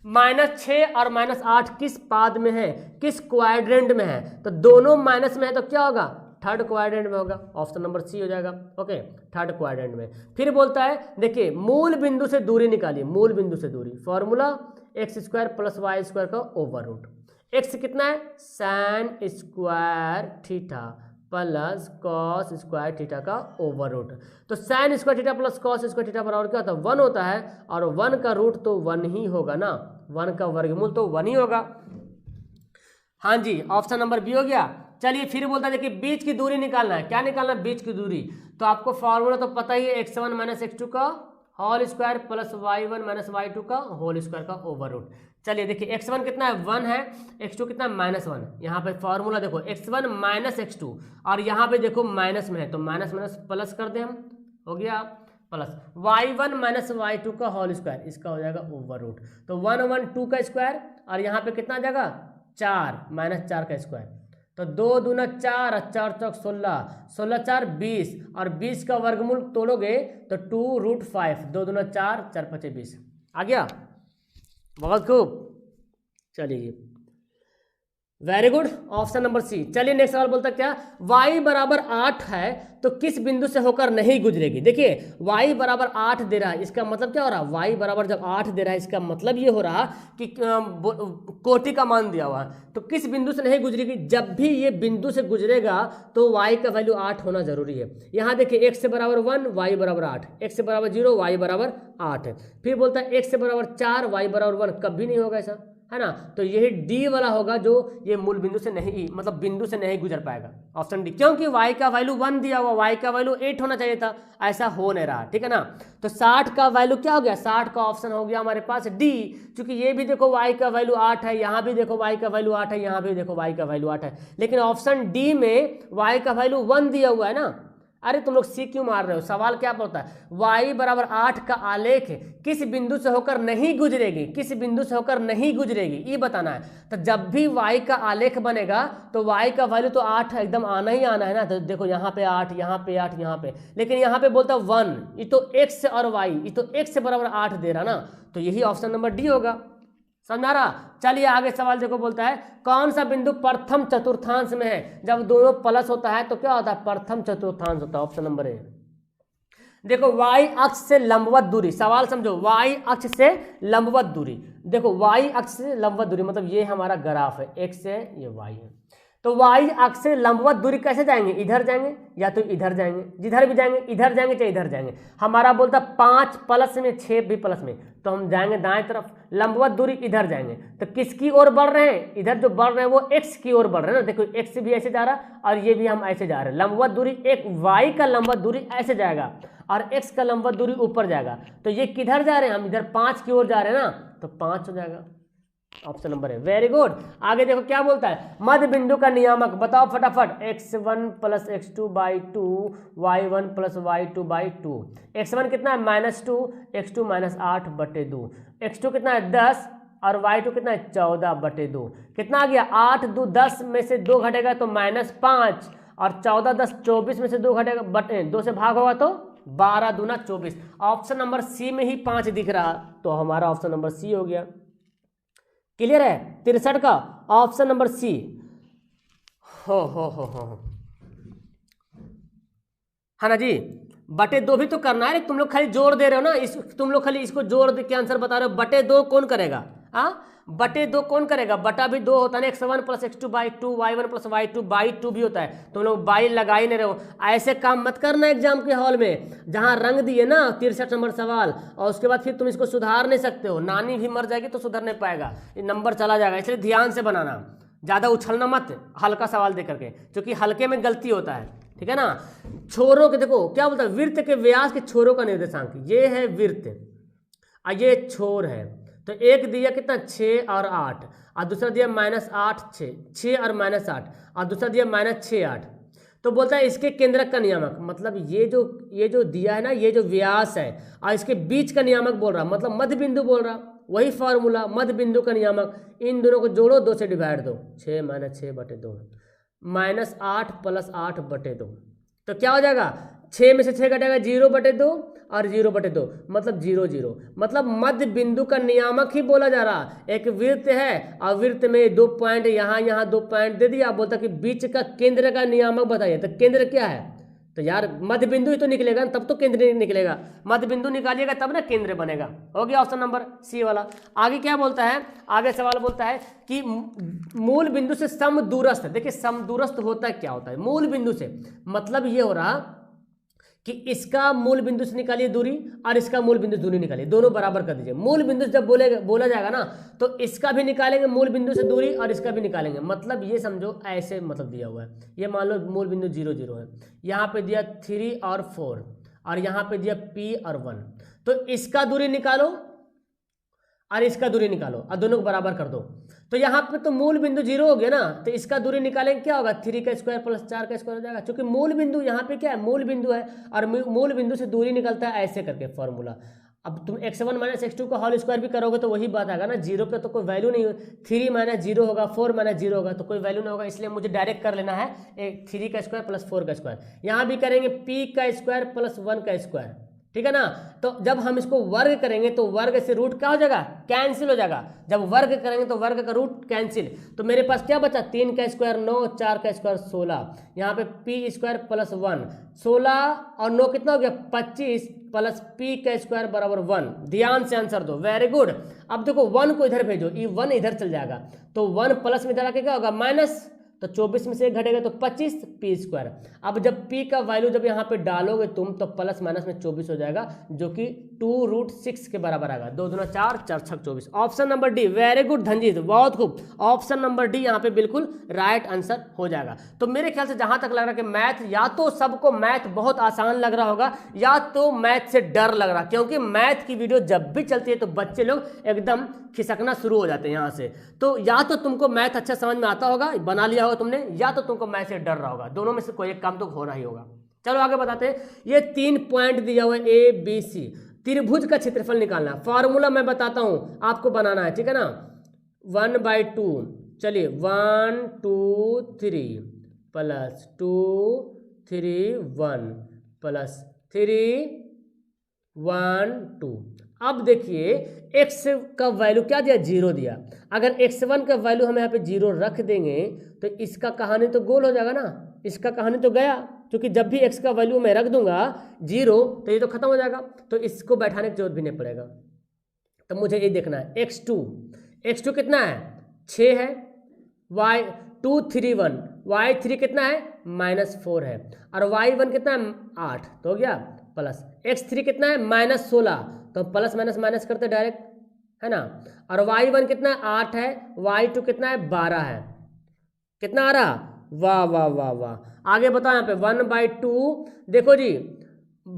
-6 और -8 किस पाद में है, किस क्वाड्रेंट में है। तो दोनों माइनस में है तो क्या होगा, थर्ड क्वाड्रेंट में होगा, ऑप्शन नंबर सी हो जाएगा। ओके, थर्ड क्वाड्रेंट में। फिर बोलता है देखिए मूल बिंदु से दूरी निकालिए, मूल बिंदु से दूरी, फॉर्मूला x² + y² का ओवर रूट। x कितना है, sin² theta plus cos² theta का ओवर रूट। तो sin² theta plus cos² theta बराबर क्या होता है, 1 होता है, और 1 का रूट तो 1 ही होगा ना, 1 का वर्गमूल तो 1 ही होगा। हाँ जी, ऑप्शन नंबर बी हो गया। चलिए फिर बोलता है देखिए बीच की दूरी निकालना है। क्या निकालना है, बीच की दूरी। तो आपको फॉर्मूला तो पता ही है, x1 - x2 का whole square plus y1 - y2 का होल स्क्वायर का ओवर रूट। चलिए देखिए x1 कितना है, 1 है, x2 कितना है, -1। यहाँ पे फॉर्मूला देखो x1 - x2, और यहाँ पे देखो माइनस में है, तो माइनस माइनस प्लस कर दें हम, हो गया प्लस y1 - y2 का होल स्क्वायर, इसका हो जाएगा ओवर रूट। तो 1 1 2 का स्क्वायर, और यहाँ पे कितना आ जाएगा 4 -4 का स्क्वायर। तो 2 दूना 4 और 4 चौक 16, 16 4 20, और 20 का वर्गमूल तोड़ोगे तो 2√5, 2 दूना 4, 4 5 20 आ गया। बहुत खूब, चलिए very good, option number C. चलिए नेक्स्ट सवाल बोलता क्या, y बराबर 8 है तो किस बिंदु से होकर नहीं गुजरेगी। देखिए y बराबर 8 दे रहा है, इसका मतलब क्या हो रहा है, y बराबर जब 8 दे रहा है इसका मतलब ये हो रहा कि कोटि का मान दिया हुआ है, तो किस बिंदु से नहीं गुजरेगी। जब भी ये बिंदु से गुजरेगा तो y का वैल्यू 8 होना जरूरी है। यहाँ देखिए x से बराबर 1, y बराबर 8, x से बराबर 0, y बराबर 8 है। फिर बोलता है x से बराबर 4, y बराबर 1, कभी नहीं होगा ऐसा, है ना। तो यही डी वाला होगा जो ये मूल बिंदु से नहीं, मतलब बिंदु से नहीं गुजर पाएगा, ऑप्शन डी। क्योंकि y का वैल्यू 1 दिया हुआ, y का वैल्यू 8 होना चाहिए था, ऐसा हो नहीं रहा, ठीक है ना। तो 60 का वैल्यू क्या हो गया, 60 का ऑप्शन हो गया हमारे पास डी। क्योंकि ये भी देखो y का वैल्यू 8 है, यहाँ भी देखो y का वैल्यू 8 है, यहाँ भी देखो y का वैल्यू 8 है, लेकिन ऑप्शन डी में y का वैल्यू 1 दिया हुआ है ना। अरे तुम लोग सी क्यों मार रहे हो, सवाल क्या बोलता है, y बराबर 8 का आलेख किस बिंदु से होकर नहीं गुजरेगी, किस बिंदु से होकर नहीं गुजरेगी ये बताना है। तो जब भी y का आलेख बनेगा तो y का वैल्यू तो 8 एकदम आना ही आना है ना। तो देखो यहाँ पे 8, यहाँ पे 8, यहाँ पे, लेकिन यहाँ पे बोलता है 1, ये तो x और y, ये तो x से बराबर 8 दे रहा ना, तो यही ऑप्शन नंबर डी होगा। समझा रहा। चलिए आगे सवाल देखो, बोलता है कौन सा बिंदु प्रथम चतुर्थांश में है। जब दोनों प्लस होता है तो क्या होता है, प्रथम चतुर्थांश होता है, ऑप्शन नंबर ए। देखो y अक्ष से लंबवत दूरी, सवाल समझो, y अक्ष से लंबवत दूरी। देखो y अक्ष से लंबवत दूरी मतलब ये हमारा ग्राफ है, x है ये y है। तो y अक्ष से लंबवत दूरी कैसे जाएंगे, इधर जाएंगे या तो इधर जाएंगे, जिधर भी जाएंगे, इधर जाएंगे चाहे इधर जाएंगे। हमारा बोलता 5 प्लस में 6 भी प्लस में, तो हम जाएंगे दाएं तरफ, लंबवत दूरी इधर जाएंगे। तो किसकी ओर बढ़ रहे हैं, इधर जो बढ़ रहे हैं वो x की ओर बढ़ रहे हैं ना। देखो x भी ऐसे जा रहा है और ये भी हम ऐसे जा रहे हैं। लंबवत दूरी एक y का लंबवत दूरी ऐसे जाएगा और x का लंबवत दूरी ऊपर जाएगा। तो ये किधर जा रहे हैं, हम इधर 5 की ओर जा रहे हैं ना, तो 5 हो जाएगा, ऑप्शन नंबर है। Very good. आगे देखो क्या बोलता है, मध्य बिंदु का नियामक बताओ फटाफट। x1 + x2/2, y1 + y2/2। x1 कितना है -2, x2 -8/2, x2 कितना है 10 और y2 कितना है 14/2। कितना आ गया 8 2 10 में से 2 घटेगा तो -5, और 14 10 24 में से 2 घटेगा 2 से भाग होगा तो 12 दूना 24। ऑप्शन नंबर सी में ही 5 दिख रहा, तो हमारा ऑप्शन नंबर सी हो गया। क्लियर है, 63 का ऑप्शन नंबर सी। हो है ना जी। बटे 2 भी तो करना है, तुम लोग खाली जोड़ दे रहे हो ना, तुम लोग खाली इसको जोड़ दे के आंसर बता रहे हो। बटे 2 कौन करेगा? बटे 2 कौन करेगा? बटा भी 2 होता है ना, x1 plus x2 by 2, y1 plus y2 by 2 भी होता है। तुम लोग बाई लगा ही नहीं रहे हो। ऐसे काम मत करना एग्जाम के हॉल में, जहां रंग दिए ना 63 नंबर सवाल, और उसके बाद फिर तुम इसको सुधार नहीं सकते हो। नानी भी मर जाएगी तो सुधर नहीं पाएगा, ये नंबर चला जाएगा। इसलिए ध्यान से बनाना, ज़्यादा उछलना मत हल्का सवाल दे करके, क्योंकि हल्के में गलती होता है, ठीक है ना। छोरों के देखो क्या बोलता है, वृत्त के व्यास के छोरों का निर्देशांक, ये है वृत्त और ये छोर है। तो एक दिया कितना 6 और 8, और दूसरा दिया -8 6 और -8, और दूसरा दिया -6 8। तो बोलता है इसके केंद्रक का नियामक, मतलब ये जो दिया है ना, ये जो व्यास है और इसके बीच का नियामक बोल रहा, मतलब मध्य बिंदु बोल रहा, वही फॉर्मूला मध्य बिंदु का नियामक। इन दोनों को जोड़ो, 2 से डिवाइड दो, 6 - 6 बटे 2, -8 + 8 बटे 2। तो क्या हो जाएगा, 6 में से 6 घटेगा 0 बटे 2 और 0 बटे 2, मतलब 0 0, मतलब मध्य बिंदु का नियामक ही बोला जा रहा। एक वृत्त है और वृत्त में 2 पॉइंट यहाँ 2 पॉइंट दे दिया, बोलता कि बीच का केंद्र का नियामक बताइए। तो केंद्र क्या है? तो यार मध्य बिंदु ही तो निकलेगा, तब तो केंद्र निकलेगा। मध्य बिंदु निकालिएगा तब ना केंद्र बनेगा। हो गया ऑप्शन नंबर सी वाला। आगे क्या बोलता है, आगे सवाल बोलता है कि मूल बिंदु से समदूरस्थ। देखिए समदूरस्थ होता है, क्या होता है मूल बिंदु से, मतलब ये हो रहा कि इसका मूल बिंदु से निकालिए दूरी और इसका मूल बिंदु से दूरी निकालिए, दोनों बराबर कर दीजिए। मूल बिंदु से जब बोला जाएगा ना, तो इसका भी निकालेंगे मूल बिंदु से दूरी और इसका भी निकालेंगे। मतलब ये समझो ऐसे मतलब दिया हुआ है, ये मान लो मूल बिंदु 0 0 है, यहाँ पे दिया 3 और 4 और यहाँ पे दिया P और 1। तो इसका दूरी निकालो और इसका दूरी निकालो और दोनों को बराबर कर दो। तो यहाँ पे तो मूल बिंदु 0 हो गया ना, तो इसका दूरी निकालेंगे, क्या होगा 3 का स्क्वायर प्लस 4 का स्क्वायर हो जाएगा। क्योंकि मूल बिंदु यहाँ पे क्या है, मूल बिंदु है, और मूल बिंदु से दूरी निकलता है ऐसे करके फॉर्मूला। अब तुम x1 - x2 का होल स्क्वायर भी करोगे तो वही बात आएगा ना, 0 का तो कोई वैल्यू नहीं, 3 - 0 होगा, 4 - 0 होगा, तो कोई वैल्यू नहीं होगा। इसलिए मुझे डायरेक्ट कर लेना है 3 का स्क्वायर प्लस 4 का स्क्वायर। यहाँ भी करेंगे P का स्क्वायर प्लस 1 का स्क्वायर, ठीक है ना। तो जब हम इसको वर्ग करेंगे तो वर्ग से रूट क्या हो जाएगा, कैंसिल हो जाएगा। जब वर्ग करेंगे तो वर्ग का रूट कैंसिल, तो मेरे पास क्या बचा, 3 का स्क्वायर 9, 4 का स्क्वायर 16, यहाँ पे P स्क्वायर प्लस 1, 16 और 9 कितना हो गया 25 प्लस P का स्क्वायर बराबर 1। ध्यान से आंसर दो, वेरी गुड। अब देखो 1 को इधर भेजो, ये 1 इधर चल जाएगा, तो 1 प्लस में इधर आके क्या होगा माइनस, तो 24 में से 1 घटेगा तो 25 P स्क्वायर। अब जब P का वैल्यू जब यहाँ पे डालोगे तुम, तो प्लस माइनस में 24 हो जाएगा, जो कि 2√6 के बराबर आएगा। 2 दूना 4, 4 छक 24। Option number D, very good Dhanjeet, बहुत खूब। ऑप्शन नंबर डी यहाँ पे बिल्कुल राइट आंसर हो जाएगा। तो मेरे ख्याल से जहां तक लग रहा है कि मैथ, या तो सबको मैथ बहुत आसान लग रहा होगा, या तो मैथ से डर लग रहा, क्योंकि मैथ की वीडियो जब भी चलती है तो बच्चे लोग एकदम खिसकना शुरू हो जाते हैं यहाँ से। तो या तो तुमको मैथ अच्छा समझ में आता होगा, बना लिया होगा तुमने, या तो तुमको मैथ से डर रहा होगा। दोनों में से कोई एक काम तो होना ही होगा। चलो आगे बताते हैं। ये 3 पॉइंट दिया हुआ है ABC, त्रिभुज का क्षेत्रफल निकालना। फॉर्मूला मैं बताता हूं, आपको बनाना है, ठीक है ना। 1/2, चलिए 1 2 3 प्लस 2 3 1 प्लस 3 1 2। अब देखिए x का वैल्यू क्या दिया, 0 दिया। अगर x1 का वैल्यू हम यहाँ पे 0 रख देंगे तो इसका कहानी तो गोल हो जाएगा ना, इसका कहानी तो गया, क्योंकि जब भी x का वैल्यू मैं रख दूंगा 0 तो ये तो खत्म हो जाएगा, तो इसको बैठाने की जरूरत भी नहीं पड़ेगा। तो मुझे ये देखना है x2 कितना है 6 है, y2 3 1, y3 कितना है -4 है, और y1 कितना है 8, तो हो गया प्लस x3 कितना है -16, तो प्लस माइनस माइनस करते डायरेक्ट, है ना। और y1 कितना है 8 है, y2 कितना है 12 है, कितना आ रहा, वाह वाह वाह वाह। आगे बताओ यहाँ पे 1/2, देखो जी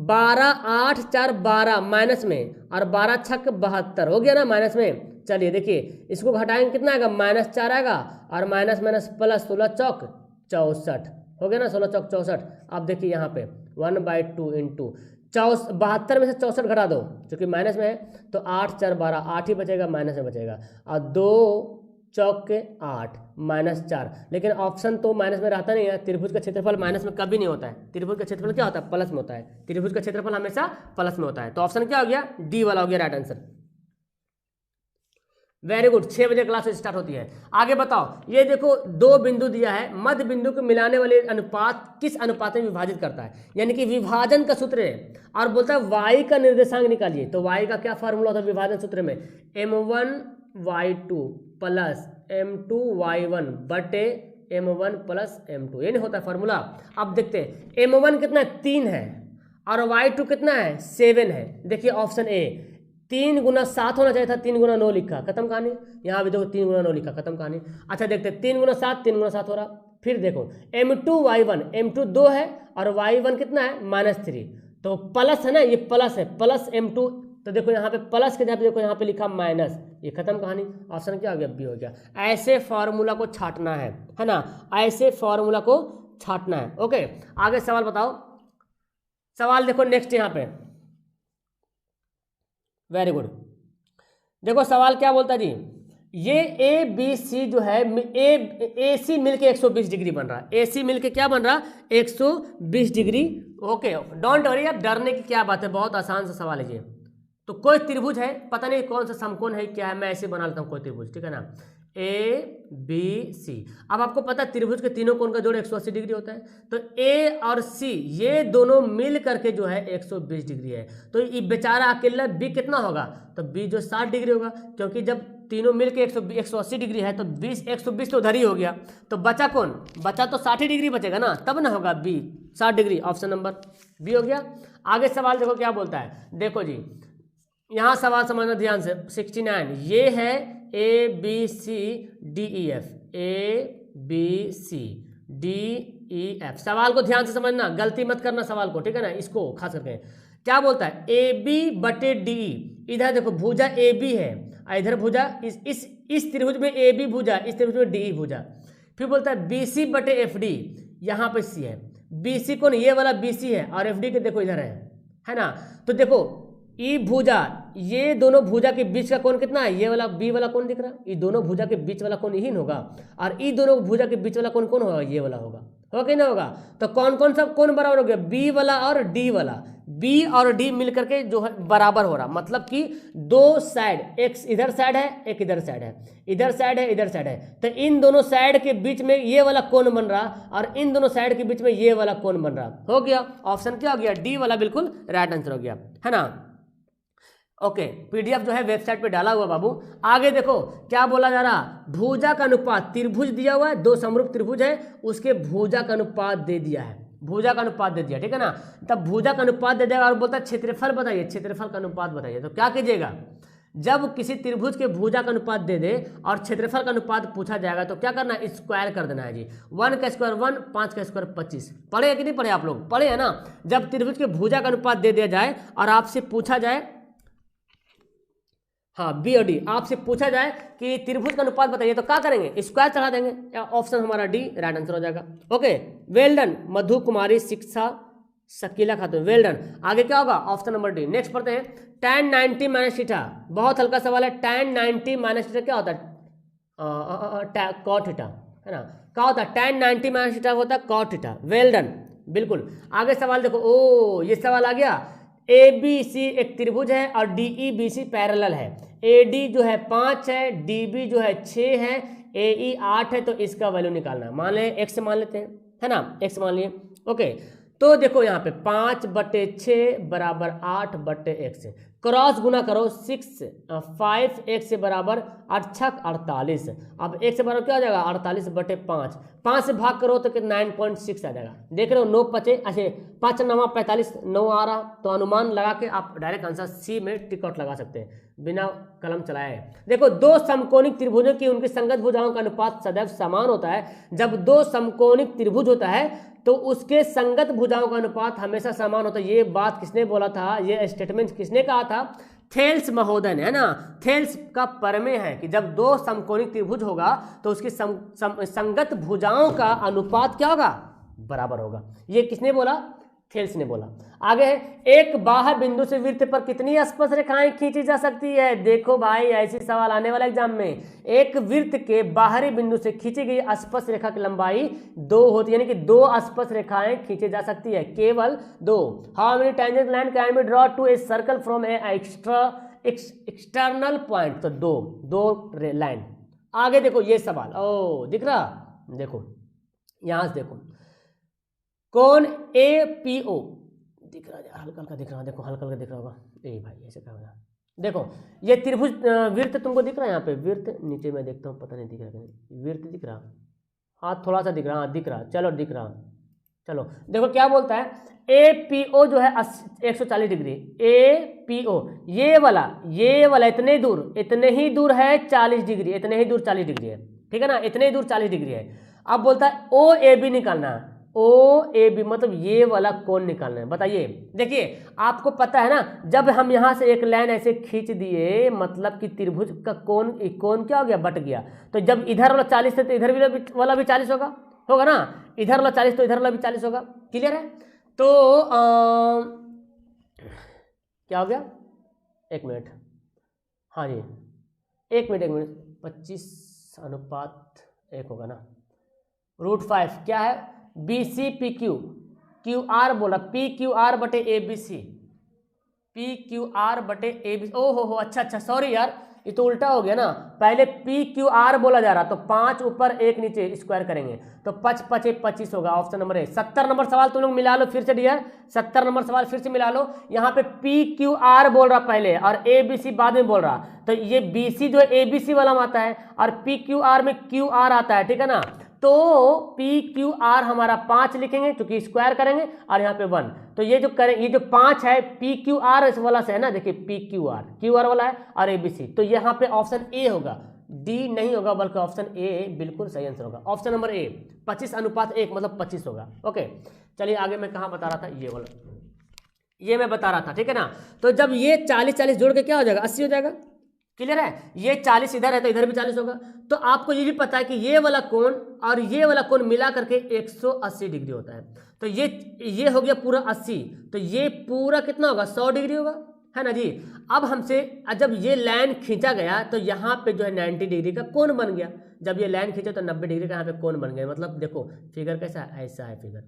12 8 4 12 माइनस में, और 12 छक 72 हो गया ना माइनस में। चलिए देखिए इसको घटाएंगे कितना आएगा -4 आएगा, और माइनस माइनस प्लस 16 चौक 64 हो गया ना, 16 चौक 64। अब देखिए यहाँ पे 1/2 इंटू 72 में से 64 घटा दो, क्योंकि माइनस में है, तो 8 4 12, 8 ही बचेगा, माइनस में बचेगा, और 2 चौक के 8 -4। लेकिन ऑप्शन तो माइनस में रहता नहीं है, त्रिभुज का क्षेत्रफल माइनस में कभी नहीं होता है, त्रिभुज का क्षेत्रफल क्या होता है प्लस में होता है, त्रिभुज का क्षेत्रफल हमेशा प्लस में होता है। तो ऑप्शन क्या हो गया, डी वाला हो गया राइट आंसर। वेरी गुड, 6 बजे क्लास स्टार्ट होती है। आगे बताओ, ये देखो 2 बिंदु दिया है, मध्य बिंदु को मिलाने वाले अनुपात किस अनुपात में विभाजित करता है, यानी कि विभाजन का सूत्र है और बोलता है y का निर्देशांक निकालिए। तो y का क्या फार्मूला होता है विभाजन सूत्र में, m1y2 प्लस m2y1 बटे m1 प्लस m2, ये नहीं होता फार्मूला। अब देखते हैं m1 कितना है 3 है और y2 कितना है 7 है। देखिए ऑप्शन ए 3 गुना 7 होना चाहिए था, 3 गुना 9 लिखा, खत्म कहानी। यहाँ भी देखो 3 गुना 9 लिखा, खत्म कहानी। अच्छा देखते 3 गुना 7, 3 गुना 7 हो रहा। फिर देखो m2y1, m2 2 है और y1 कितना है -3, तो प्लस है ना, ये प्लस है, प्लस m2। तो देखो यहाँ पे प्लस के जगह देखो यहाँ पे लिखा माइनस, ये खत्म कहानी। ऑप्शन क्या हो गया, बी हो गया। ऐसे फॉर्मूला को छाटना है ना, ऐसे फॉर्मूला को छाटना है। ओके, आगे सवाल बताओ। सवाल देखो नेक्स्ट यहाँ पे, वेरी गुड। देखो सवाल क्या बोलता है जी, ये ए बी सी जो है ए सी मिलके 120 डिग्री बन रहा है। ए सी मिलके क्या बन रहा, 120 डिग्री। ओके, डोंट वरी, अब डरने की क्या बात है, बहुत आसान सा सवाल है ये। तो कोई त्रिभुज है, पता नहीं कौन सा समकोण है क्या है, मैं ऐसे बना लेता हूँ कोई त्रिभुज, ठीक है ना, ए बी सी। अब आपको पता है त्रिभुज के तीनों कोण का जोड़ 180 डिग्री होता है, तो ए और सी ये दोनों मिल करके जो है 120 डिग्री है। तो ये बेचारा अकेला बी कितना होगा, तो बी जो 60 डिग्री होगा, क्योंकि जब तीनों मिल के 180 डिग्री है तो 120 तो उधर ही हो गया, तो बचा कौन, बचा तो 60 डिग्री बचेगा ना, तब ना होगा B 60 degree. Option number B हो गया। आगे सवाल देखो क्या बोलता है, देखो जी यहाँ सवाल समझना ध्यान से। 69 ये है A B C D E F, A B C D E F. सवाल को ध्यान से समझना, गलती मत करना सवाल को, ठीक है ना, इसको खास करके। क्या बोलता है, ए बी बटे डी ई। इधर देखो भुजा ए बी है, इधर भुजा इस त्रिभुज में ए बी भुजा, इस त्रिभुज में डी ई भुजा। फिर बोलता है बी सी बटे एफ डी, यहाँ पे सी है, बी सी कौन, ये वाला बी सी है और एफ डी के देखो इधर है ना। तो देखो ई भुजा, ये दोनों भुजा के बीच का कोण कितना है, ये वाला बी वाला कोण दिख रहा, ये दोनों भुजा के बीच वाला कोण यही होगा, और ये दोनों भुजा के बीच वाला कोण कौन होगा, ये वाला होगा कि ना होगा। तो कौन कौन सा कोण बराबर हो गया, बी वाला और डी वाला, बी और डी मिलकर के जो है बराबर हो रहा, मतलब कि दो साइड, एक इधर साइड है एक इधर साइड है, इधर साइड है इधर साइड है, तो इन दोनों साइड के बीच में ये वाला कोण बन रहा और इन दोनों साइड के बीच में ये वाला कोण बन रहा। हो गया, ऑप्शन क्या हो गया, डी वाला बिल्कुल राइट आंसर हो गया, है ना। ओके, पीडीएफ जो है वेबसाइट पे डाला हुआ बाबू। आगे देखो क्या बोला जा रहा, भुजा का अनुपात, त्रिभुज दिया हुआ है, दो समरूप त्रिभुज है, उसके भुजा का अनुपात दे दिया है, भुजा का अनुपात दे दिया, ठीक है ना। तब भुजा का अनुपात दे देगा और बोलता है क्षेत्रफल बताइए, क्षेत्रफल का अनुपात बताइए। तो क्या कीजिएगा, जब किसी त्रिभुज के भुजा का अनुपात दे दे और क्षेत्रफल का अनुपात पूछा जाएगा तो क्या करना है, स्क्वायर कर देना है जी। 1 का स्क्वायर 1, 5 का स्क्वायर 25। पढ़े है कि नहीं पढ़े आप लोग, पढ़े है ना। जब त्रिभुज के भुजा का अनुपात दे दिया जाए और आपसे पूछा जाए, हाँ बी और डी, आपसे पूछा जाए कि त्रिभुज का अनुपात बताइए तो क्या करेंगे, स्क्वायर चढ़ा देंगे। ऑप्शन हमारा डी राइट आंसर हो जाएगा। ओके, वेल डन मधु कुमारी शिक्षा शकीला खातून, वेल डन। आगे क्या होगा, ऑप्शन नंबर डी। नेक्स्ट पढ़ते हैं, tan 90 माइनस थीटा, बहुत हल्का सवाल है। tan 90 माइनस थीटा क्या होता है, कॉट थीटा, है ना। क्या होता है, tan 90 माइनस थीटा होता है कॉट थीटा, वेल डन, बिल्कुल। आगे सवाल देखो, ओ ये सवाल आ गया, ए बी सी एक त्रिभुज है और D E B C parallel है। ए डी जो है 5 है, डी बी जो है 6 है, ए ई 8 है, तो इसका वैल्यू निकालना। मान ले एक्स मान लेते हैं, है ना, एक्स मान लिए। ओके, तो देखो यहाँ पे 5/6 बराबर 8/x, क्रॉस गुना करो 6 5 x से बराबर 8 48। अब x से बराबर क्या हो जाएगा, 48/5, 5 से भाग करो तो 9.6 आ जाएगा। देख रहे हो 9 5 अच्छे 5 9 45 9 आ रहा, तो अनुमान लगा के आप डायरेक्ट आंसर सी में टिक आउट लगा सकते हैं बिना कलम चलाए। देखो दो समकोणिक त्रिभुजों की उनकी संगत भुजाओं का अनुपात सदैव समान होता है। जब दो समकोणिक त्रिभुज होता है तो उसके संगत भुजाओं का अनुपात हमेशा समान होता है। ये बात किसने बोला था, ये स्टेटमेंट किसने कहा था, थेल्स महोदय ने, है ना। थेल्स का प्रमेय है कि जब दो समकोणिक त्रिभुज होगा तो उसकी संगत भुजाओं का अनुपात क्या होगा, बराबर होगा। ये किसने बोला, थेल्स ने बोला। आगे है, एक बाह्य बिंदु से वृत्त पर कितनी स्पर्श रेखाएं खींची जा सकती है। देखो भाई ऐसे सवाल आने वाला एग्जाम में, एक वृत्त के बाहरी बिंदु से खींची गई स्पर्श रेखा की लंबाई 2 होती है, यानी कि 2 स्पर्श रेखाएं खींची जा सकती है, केवल 2। How many tangent line can be draw two a circle from A external point, तो दो दो लाइन। आगे देखो ये सवाल, ओ दिख रहा, देखो यहां से देखो, कौन ए पी ओ दिख रहा है, हल्का हल्का दिख रहा है, देखो हल्का हल्का दिख रहा होगा, ए भाई ऐसे क्या होगा, देखो ये त्रिभुज वृत्त तुमको दिख रहा है, यहाँ पे वृत्त नीचे मैं देखता हूँ, पता नहीं दिख रहा है, वृत्त दिख रहा, हाँ थोड़ा सा दिख रहा, हाँ दिख रहा, चलो दिख रहा, चलो देखो क्या बोलता है, ए पी ओ जो है 140 डिग्री, ए पी ओ ये वाला इतने ही दूर है 40 डिग्री, इतने ही दूर 40 डिग्री है, ठीक है ना, इतने ही दूर 40 डिग्री है। अब बोलता है ओ ए बी निकालना है, ओ ए बी मतलब ये वाला कोण निकालना है, बताइए। देखिए आपको पता है ना, जब हम यहाँ से एक लाइन ऐसे खींच दिए मतलब कि त्रिभुज का कोण क्या हो गया, बट गया, तो जब इधर वाला 40 है तो इधर वाला भी 40 होगा ना, इधर वाला 40 तो इधर वाला भी 40 होगा, क्लियर है। तो क्या हो गया, एक मिनट, हाँ जी एक मिनट 25:1 होगा ना, √5 क्या है, B C P Q, Q R बोला, पी क्यू आर बटे A B C, P Q R बटे ए बी, ओ हो अच्छा सॉरी यार, ये तो उल्टा हो गया ना, पहले पी क्यू आर बोला जा रहा, तो 5 ऊपर 1 नीचे स्क्वायर करेंगे तो 5 5 25 होगा, ऑप्शन नंबर ए। 70 नंबर सवाल तुम लोग मिला लो फिर से डियर, 70 नंबर सवाल फिर से मिला लो, यहाँ पे पी क्यू आर बोल रहा पहले और ए बी सी बाद में बोल रहा, तो ये बी सी जो ए बी सी वाला में आता है और पी क्यू आर में क्यू आर आता है, ठीक है ना, तो पी क्यू आर हमारा 5 लिखेंगे क्योंकि स्क्वायर करेंगे और यहाँ पे 1, तो ये जो 5 है पी क्यू आर इस वाला से है ना, देखिए पी क्यू आर वाला है और ए बी सी, तो यहाँ पे ऑप्शन ए होगा, डी नहीं होगा बल्कि ऑप्शन ए बिल्कुल सही आंसर होगा, ऑप्शन नंबर ए 25:1 मतलब 25 होगा। ओके चलिए आगे मैं कहाँ बता रहा था, ये वाला ये मैं बता रहा था, ठीक है ना। तो जब ये 40 जोड़ के क्या हो जाएगा, 80 हो जाएगा, क्लियर है। ये 40 इधर है तो इधर भी 40 होगा, तो आपको ये भी पता है कि ये वाला कोण और ये वाला कोण मिला करके 180 डिग्री होता है, तो ये हो गया पूरा 80, तो ये पूरा कितना होगा, 100 डिग्री होगा, है ना जी। अब हमसे जब ये लाइन खींचा गया तो यहाँ पे जो है 90 डिग्री का कोण बन गया, जब ये लाइन खींचा तो 90 डिग्री का यहाँ पे कोण बन गया, मतलब देखो फिगर कैसा है, ऐसा है फिगर,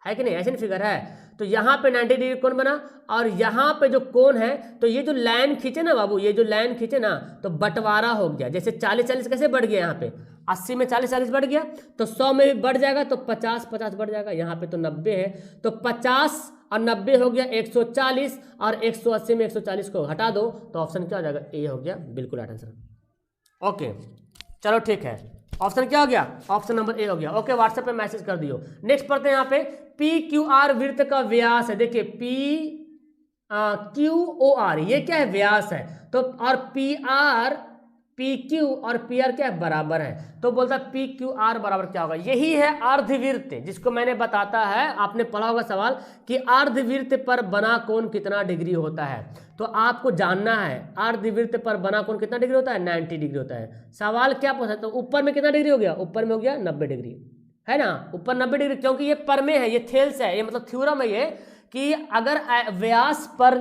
है कि नहीं, ऐसे नहीं फिगर है, तो यहाँ पे 90 डिग्री कोण बना और यहाँ पे जो कोण है, तो ये जो लाइन खींचे ना बाबू, ये जो लाइन खींचे ना तो बंटवारा हो गया, जैसे 40 कैसे बढ़ गया, यहाँ पे 80 में 40 बढ़ गया तो 100 में भी बढ़ जाएगा, तो 50 बढ़ जाएगा, यहाँ पे तो 90 है तो 50 और 90 हो गया 140 और 180 में 140 को हटा दो तो ऑप्शन क्या हो जाएगा, ए हो गया बिल्कुल राइट आंसर। ओके चलो ठीक है, ऑप्शन क्या हो गया, ऑप्शन नंबर ए हो गया। ओके व्हाट्सएप पे मैसेज कर दियो। नेक्स्ट पढ़ते हैं यहाँ पे, पी क्यू आर वृत्त का व्यास है, देखिए पी क्यू ओ आर ये क्या है, व्यास है, तो और पी क्यू और पी आर क्या है, बराबर है, तो बोलता है पी क्यू आर बराबर क्या होगा, यही है अर्धवृत्त, जिसको मैंने बताता है, आपने पढ़ा होगा सवाल कि अर्धवृत्त पर बना कोण कितना डिग्री होता है, तो आपको जानना है अर्धवृत्त पर बना कोण कितना डिग्री होता है, 90 डिग्री होता है। सवाल क्या पूछा, तो ऊपर में कितना डिग्री हो गया, ऊपर में हो गया 90 डिग्री, है ना, ऊपर 90 डिग्री, क्योंकि ये पर में है, ये थेल्स है, ये मतलब थ्योरम है ये, कि अगर व्यास पर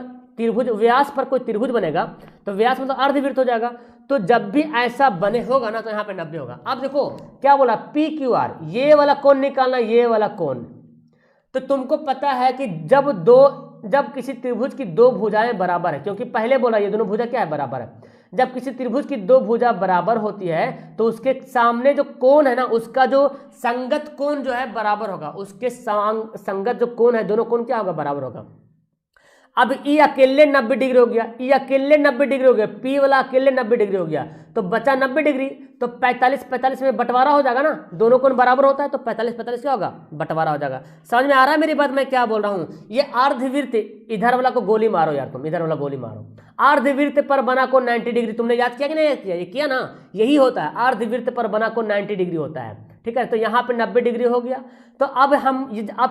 कोई त्रिभुज बनेगा तो व्यास मतलब अर्धवृत्त हो जाएगा, तो जब भी ऐसा बने होगा ना तो यहाँ पे 90 होगा। अब देखो क्या बोला, पी क्यू आर ये वाला कोण निकालना, ये वाला कोण, तो तुमको पता है कि जब किसी त्रिभुज की दो भुजाएं बराबर है, क्योंकि पहले बोला ये दोनों भुजा क्या है, बराबर है, जब किसी त्रिभुज की दो भुजा बराबर होती है तो उसके सामने जो कोण है ना, उसका जो संगत कोण जो है बराबर होगा, उसके संगत जो कोण है दोनों कोण क्या होगा, बराबर होगा। अब ई अकेले 90 डिग्री हो गया, ई अकेले 90 डिग्री हो गया, पी वाला अकेले 90 डिग्री हो गया, तो बचा 90 डिग्री, तो 45 में बंटवारा हो जाएगा ना, दोनों कोण बराबर होता है तो 45 क्या होगा, बंटवारा हो जाएगा। समझ में आ रहा है मेरी बात, मैं क्या बोल रहा हूं, ये अर्धवृत्त, इधर वाला को गोली मारो यार तुम, इधर वाला गोली मारो, अर्धवृत्त पर बना कोण 90 डिग्री, तुमने याद किया कि नहीं याद किया, ये किया ना, यही होता है, अर्धवृत्त पर बना कोण 90 डिग्री होता है, ठीक है, तो यहाँ पे 90 डिग्री हो गया, तो अब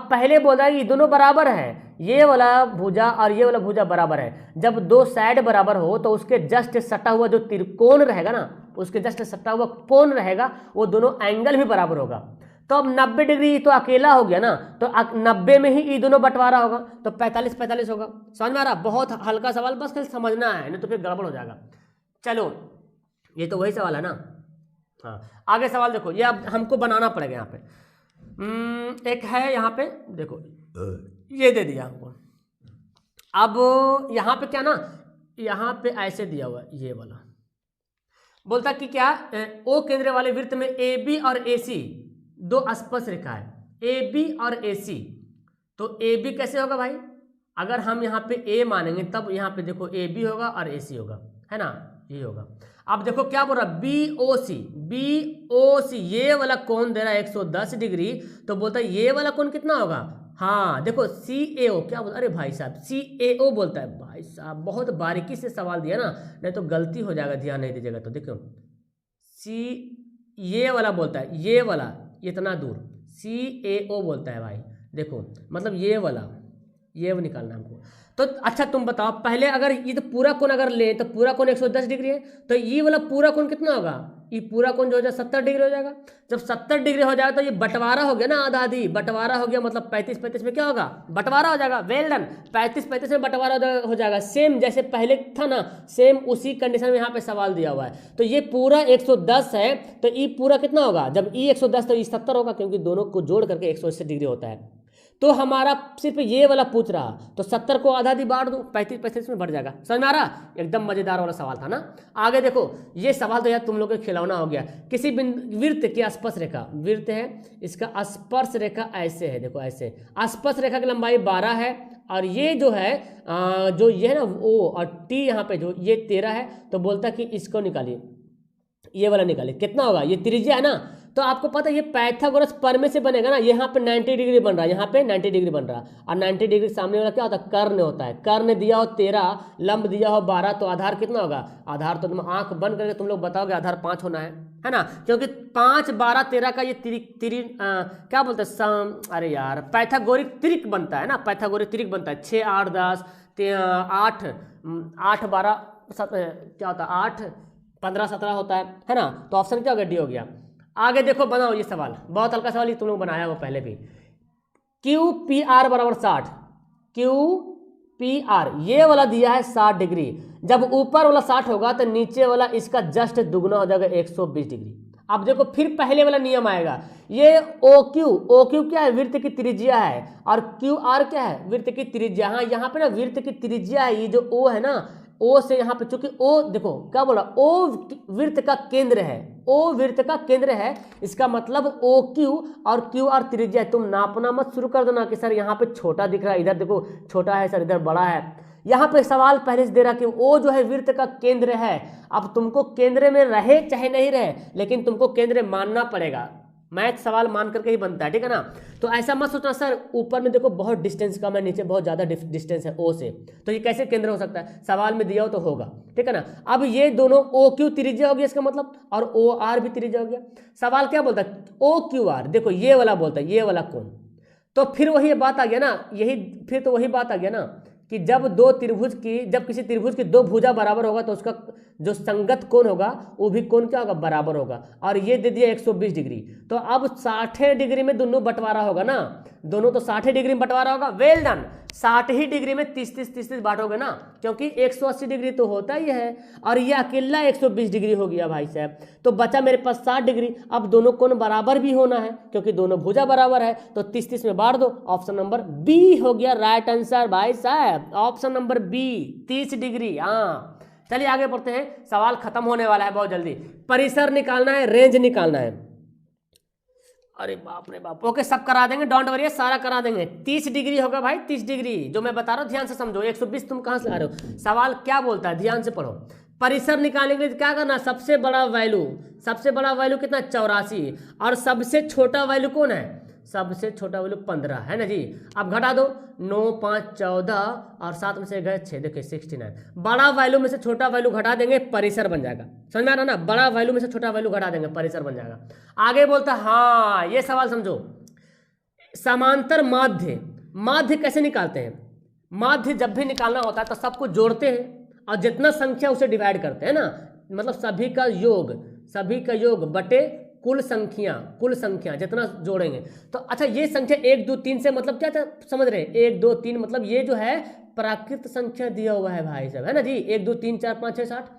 पहले बोल रहा है ये दोनों बराबर है, ये वाला भुजा और ये वाला भुजा बराबर है, जब दो साइड बराबर हो तो उसके जस्ट सटा हुआ जो त्रिकोण रहेगा ना, उसके जस्ट सटा हुआ कोण रहेगा, वो दोनों एंगल भी बराबर होगा, तो अब 90 डिग्री तो अकेला हो गया ना, तो 90 में ही ये दोनों बंटवारा होगा, तो 45 होगा। समझ में आ रहा, बहुत हल्का सवाल, बस खाली समझना है, नहीं तो फिर गड़बड़ हो जाएगा। चलो ये तो वही सवाल है ना, हाँ आगे सवाल देखो, ये अब हमको बनाना पड़ेगा यहाँ पे, एक है यहाँ पे देखो, ये दे दिया हमको, अब यहाँ पे क्या ना, यहाँ पे ऐसे दिया हुआ है ये वाला, बोलता कि क्या ओ केंद्र वाले वृत्त में ए बी और ए सी दो स्पर्श रेखा है, ए बी और ए सी। तो ए बी कैसे होगा भाई, अगर हम यहाँ पे ए मानेंगे तब यहाँ पे देखो ए बी होगा और ए सी होगा, है ना, ये होगा। अब देखो क्या बोल रहा है, बी ओ सी, बी ओ सी ये वाला कोण दे रहा है 110 डिग्री, तो बोलता है ये वाला कोण कितना होगा, हाँ देखो सी ए ओ, क्या बोलता, अरे भाई साहब सी ए ओ बोलता है, भाई साहब बहुत बारीकी से सवाल दिया ना, नहीं तो गलती हो जाएगा, ध्यान नहीं दीजिएगा। तो देखो सी ये वाला बोलता है, ये वाला इतना दूर सी ए ओ बोलता है भाई, देखो मतलब ये वाला, ये वो निकालना हमको। तो अच्छा तुम बताओ, पहले अगर ये तो पूरा कोण अगर ले तो पूरा कोण 110 डिग्री है, तो ये वाला पूरा कोण कितना होगा, ये पूरा कोण जो हो जाएगा 70 डिग्री हो जाएगा। जब 70 डिग्री हो जाएगा तो ये बंटवारा हो गया ना, आधा आधी बंटवारा हो गया, मतलब 35-35 में क्या होगा, बंटवारा हो जाएगा। वेल डन, 35-35 में बंटवारा हो जाएगा, सेम जैसे पहले था ना, सेम उसी कंडीशन में यहाँ पे सवाल दिया हुआ है। तो ये पूरा 110 है, तो ई पूरा कितना होगा, जब ई 110 तो ई 70 होगा, क्योंकि दोनों को जोड़ करके 180 डिग्री होता है। तो हमारा सिर्फ ये वाला पूछ रहा, तो 70 को आधा दी बांट दो, 35-35 में बढ़ जाएगा। समझ में आ रहा, एकदम मजेदार वाला सवाल था ना। आगे देखो, ये सवाल तो यार तुम लोग के खिलौना हो गया। किसी वृत्त की स्पर्श रेखा, वृत्त है इसका स्पर्श रेखा ऐसे है, देखो ऐसे, स्पर्श रेखा की लंबाई 12 है, और ये जो है जो ये है ना ओ और टी यहाँ पे जो ये 13 है, तो बोलता कि इसको निकालिए, ये वाला निकालिए, कितना होगा, ये त्रिज्या है ना। तो आपको पता है ये पाइथागोरस प्रमेय से बनेगा ना, यहाँ पे 90 डिग्री बन रहा है, यहाँ पे 90 डिग्री बन रहा है, और 90 डिग्री सामने वाला क्या होता है, कर्ण होता है। कर्ण दिया हो 13, लंब दिया हो 12, तो आधार कितना होगा, आधार तो तुम आंख बंद करके तुम लोग बताओगे आधार 5 होना है ना, क्योंकि 5, 12, 13 का ये क्या बोलते हैं, अरे यार पाइथागोरिक त्रिक बनता है ना, पाइथागोरिक त्रिक बनता है। 6, 8, 10, 8, 8, 12, क्या होता है, 8, 15, 17 होता है ना। तो ऑप्शन क्या हो गया, डी हो गया। आगे देखो, बनाओ ये सवाल, बहुत हल्का सवाल, ये तुम लोग बनाया हो पहले भी। क्यू पी आर बराबर 60, क्यू पी आर ये वाला दिया है 60 डिग्री, जब ऊपर वाला 60 होगा तो नीचे वाला इसका जस्ट दुगना हो जाएगा 120 डिग्री। अब देखो फिर पहले वाला नियम आएगा, ये ओ क्यू क्या है, वृत्त की त्रिज्या है, और क्यू आर क्या है, वृत्त की त्रिज्या। हाँ यहाँ पे ना वृत्त की त्रिज्या है, ये जो ओ है ना, ओ से यहाँ पे चूंकि ओ देखो क्या बोला, ओ वृत्त का केंद्र है, ओ वृत्त का केंद्र है, इसका मतलब ओ क्यू और क्यू आर त्रिज्या। तुम नापना मत शुरू कर देना कि सर यहाँ पे छोटा दिख रहा है, इधर देखो छोटा है सर, इधर बड़ा है। यहाँ पे सवाल पहले से दे रहा कि ओ जो है वृत्त का केंद्र है। अब तुमको केंद्र में रहे चाहे नहीं रहे, लेकिन तुमको केंद्र मानना पड़ेगा, मैथ सवाल मान करके ही बनता है, ठीक है ना। तो ऐसा मत सोचना सर ऊपर में देखो बहुत डिस्टेंस कम है, नीचे बहुत ज़्यादा डिस्टेंस है ओ से, तो ये कैसे केंद्र हो सकता है, सवाल में दिया हो तो होगा, ठीक है ना। अब ये दोनों ओ क्यू त्रिज्या हो गया इसका मतलब, और ओ आर भी त्रिज्या हो गया। सवाल क्या बोलता है, ओ क्यू आर, देखो ये वाला बोलता है, ये वाला कोण, तो फिर वही बात आ गया ना, यही फिर तो वही बात आ गया ना कि जब किसी त्रिभुज की दो भुजा बराबर होगा तो उसका जो संगत कोण होगा वो भी कोण क्या होगा, बराबर होगा। और ये दे दिया 120 डिग्री, तो अब 60 डिग्री में दोनों बंटवारा होगा ना, दोनों तो 60 डिग्री में बंटवारा होगा। वेल डन, 60 ही डिग्री में 30-30 बांटोगे ना, क्योंकि 180 डिग्री तो होता ही है, और ये अकेला 120 डिग्री हो गया भाई साहब। तो बचा मेरे पास 60 डिग्री। अब दोनों कोण बराबर भी होना है, क्योंकि दोनों भुजा बराबर है, तो 30-30 में बांट दो। ऑप्शन नंबर बी हो गया राइट आंसर भाई साहब, ऑप्शन नंबर बी 30 डिग्री। हाँ चलिए आगे बढ़ते हैं, सवाल खत्म होने वाला है बहुत जल्दी। परिसर निकालना है, रेंज निकालना है। अरे बाप रे बाप, ओके सब करा देंगे, डोंट वरी, सारा करा देंगे। 30 डिग्री होगा भाई, 30 डिग्री जो मैं बता रहा हूँ ध्यान से समझो। 120 तुम कहाँ से ला रहे हो, सवाल क्या बोलता है ध्यान से पढ़ो। परिसर निकालने के लिए क्या करना, सबसे बड़ा वैल्यू कितना, 84, और सबसे छोटा वैल्यू कौन है, सबसे छोटा वैल्यू 15 है ना जी। अब घटा दो, 9, 5, 14 और 7 में से गए 6, देखिए 69। बड़ा वैल्यू में से छोटा वैल्यू घटा देंगे, परिसर बन जाएगा। समझ में आ रहा ना, बड़ा वैल्यू में से छोटा वैल्यू घटा देंगे, परिसर बन जाएगा। आगे बोलता हाँ, ये सवाल समझो, समांतर माध्य कैसे निकालते हैं। माध्य जब भी निकालना होता है तो सबको जोड़ते हैं और जितना संख्या उसे डिवाइड करते हैं ना, मतलब सभी का योग बटे कुल संख्या जितना जोड़ेंगे। तो अच्छा ये संख्या 1, 2, 3 से मतलब क्या समझ रहे हैं, 1, 2, 3 मतलब ये जो है प्राकृत संख्या दिया हुआ है भाई साहब, है ना जी। 1, 2, 3, 4, 5, 6, 7,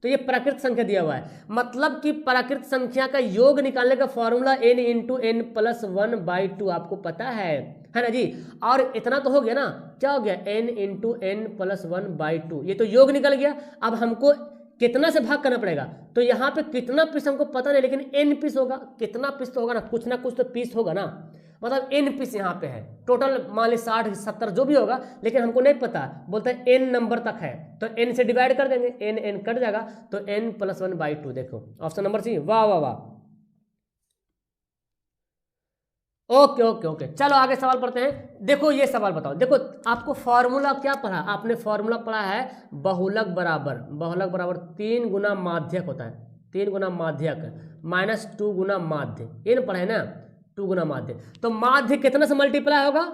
तो ये प्राकृत संख्या दिया हुआ है, मतलब कि प्राकृत संख्या का योग निकालने का formula n into N plus 1/2 आपको पता है ना जी। और इतना तो हो गया ना, क्या हो गया, n इंटू एन प्लस 1/2, ये तो योग निकल गया। अब हमको कितना से भाग करना पड़ेगा, तो यहाँ पे कितना पीस हमको पता नहीं, लेकिन n पीस होगा, कितना पीस तो होगा ना कुछ तो पीस होगा ना, मतलब n पीस यहाँ पे है। टोटल मान ली 60 70 जो भी होगा, लेकिन हमको नहीं पता, बोलता है n नंबर तक है तो n से डिवाइड कर देंगे, n कट जाएगा तो n प्लस 1/2। देखो ऑप्शन नंबर सी, वाह वाह वाह, ओके ओके ओके। चलो आगे सवाल पढ़ते हैं। देखो ये सवाल बताओ, देखो आपको फॉर्मूला क्या पढ़ा, आपने फॉर्मूला पढ़ा है बहुलक बराबर 3 गुना माध्यक होता है, 3 गुना माध्यक माइनस 2 गुना माध्य, ये ना पढ़ा है ना, 2 गुना माध्य। तो माध्य कितना से मल्टीप्लाई होगा,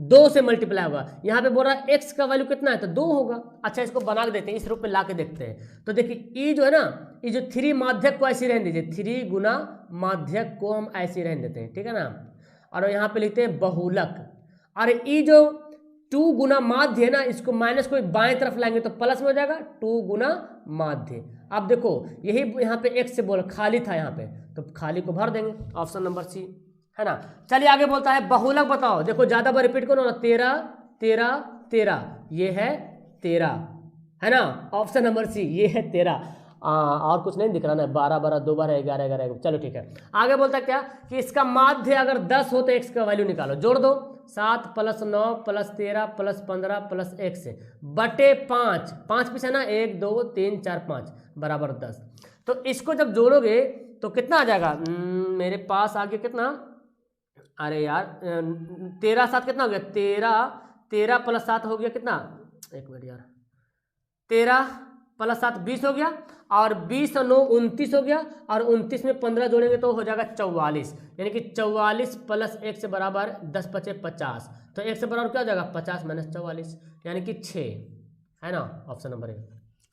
2 से मल्टीप्लाई होगा। यहाँ पे बोल रहा है x का वैल्यू कितना है, तो 2 होगा। अच्छा इसको बना के देते हैं, इस रूप में ला के देखते हैं। तो देखिए ये जो है ना, ये जो 3 माध्यक को ऐसे रहने दीजिए, 3 गुना माध्यक को हम ऐसे रहने देते हैं, ठीक है ना। और यहाँ पे लिखते हैं बहुलक, और ये जो 2 गुना माध्य है ना, इसको माइनस को बाएं तरफ लाएंगे तो प्लस में हो जाएगा 2 गुना माध्य। अब देखो यही यहाँ पे x से बोल खाली था यहाँ पे, तो खाली को भर देंगे, ऑप्शन नंबर सी है ना। चलिए आगे बोलता है बहुलक बताओ, देखो ज्यादा बार रिपीट करो ना, 13 13 13, ये है 13 है ना, ऑप्शन नंबर सी ये है 13। और कुछ नहीं दिख रहा ना, 12 12 2 12 11 11, चलो ठीक है। आगे बोलता है क्या कि इसका माध्य अगर 10 हो तो x का वैल्यू निकालो, जोड़ दो, 7 + 9 + 13 + 15 + x बटे 5, 5 पीछे ना, 1 2 3 4 5 बराबर 10। तो इसको जब जोड़ोगे तो कितना आ जाएगा, मेरे पास आ गया कितना, अरे यार 13 7 कितना हो गया, 13 + 7 हो गया कितना, एक मिनट यार, 13 + 7 20 हो गया, और 20 और 9 29 हो गया, और 29 में 15 जोड़ेंगे तो हो जाएगा 44, यानी कि 44 + 1 से बराबर 10 × 5 = 50। तो 1 से बराबर क्या हो जाएगा, 50 - 44 यानी कि 6 है ना, ऑप्शन नंबर ए।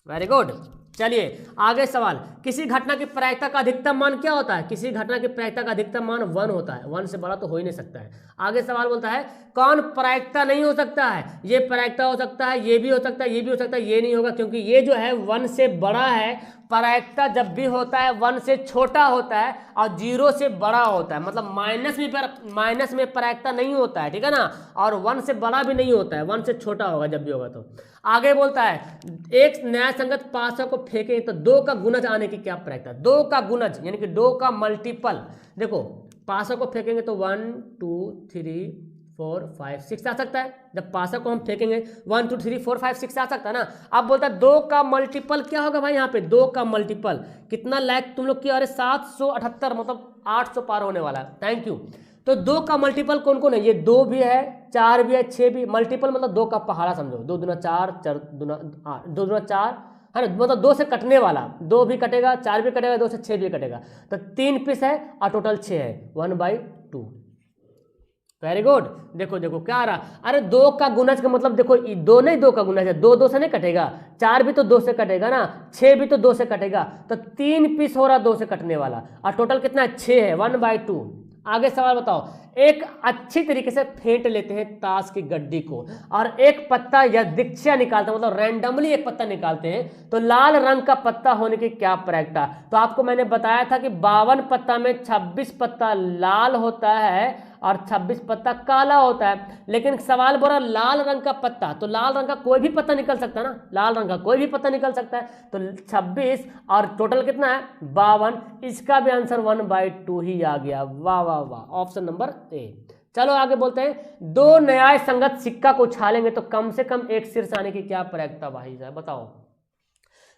Very good. चलिए आगे सवाल, किसी घटना की प्रायिकता का अधिकतम मान क्या होता है, किसी घटना की प्रायिकता का अधिकतम मान 1 होता है, 1 से बड़ा तो हो ही नहीं सकता है। आगे सवाल बोलता है कौन प्रायिकता नहीं हो सकता है, ये प्रायिकता हो सकता है, ये भी हो सकता है, ये भी हो सकता है, ये नहीं होगा, क्योंकि ये जो है 1 से बड़ा है। प्रायिकता जब भी होता है 1 से छोटा होता है और 0 से बड़ा होता है, मतलब माइनस में प्रायिकता नहीं होता है, ठीक है ना, और 1 से बड़ा भी नहीं होता है, 1 से छोटा होगा जब भी होगा। तो आगे बोलता है एक न्याय संगत पासा को फेंके तो 2 का गुणज आने की क्या प्रायिकता, 2 का गुणज यानी कि 2 का मल्टीपल। देखो पासा को फेंकेंगे तो 1 2 3 4 5 6 आ सकता है, जब पासा को हम फेंकेंगे 1 2 3 4 5 6 आ सकता है ना। अब बोलता है 2 का मल्टीपल क्या होगा भाई, यहाँ पे 2 का मल्टीपल कितना लाइक तुम लोग किया, अरे 778 मतलब 800 पार होने वाला है, थैंक यू। तो 2 का मल्टीपल कौन कौन है, ये 2 भी है, 4 भी है, 6 भी, मल्टीपल मतलब 2 का पहाड़ा समझो, 2 दूना 4 4 दूना 8 2 दूना 4 है ना, मतलब 2 से कटने वाला, 2 भी कटेगा, 4 भी कटेगा, 2 से 6 भी कटेगा, तो 3 पीस है और टोटल 6 है, 1/2। Very good. देखो देखो क्या आ रहा, अरे 2 का गुणज का मतलब देखो 2 नहीं, 2 का गुणज है, 2 2 से नहीं कटेगा, 4 भी तो 2 से कटेगा ना, 6 भी तो 2 से कटेगा, तो 3 पीस हो रहा 2 से कटने वाला, और टोटल कितना है 6 है, 1/2। आगे सवाल बताओ, एक अच्छी तरीके से फेंट लेते हैं ताश की गड्डी को और एक पत्ता या दीक्षा निकालते हैं, मतलब रैंडमली एक पत्ता निकालते हैं, तो लाल रंग का पत्ता होने की क्या प्रायिकता। तो आपको मैंने बताया था कि 52 पत्ता में 26 पत्ता लाल होता है और 26 पत्ता काला होता है, लेकिन सवाल बोला लाल रंग का पत्ता, तो लाल रंग का कोई भी पत्ता निकल सकता है ना, लाल रंग का कोई भी पत्ता निकल सकता है, तो 26 और टोटल कितना है 52, इसका भी आंसर 1/2 ही आ गया, वाह वाह वाह, ऑप्शन नंबर ए। चलो आगे बोलते हैं 2 न्याय संगत सिक्का को उछालेंगे तो कम से कम एक शीर्ष आने की क्या प्रायिकता भाई साहब बताओ।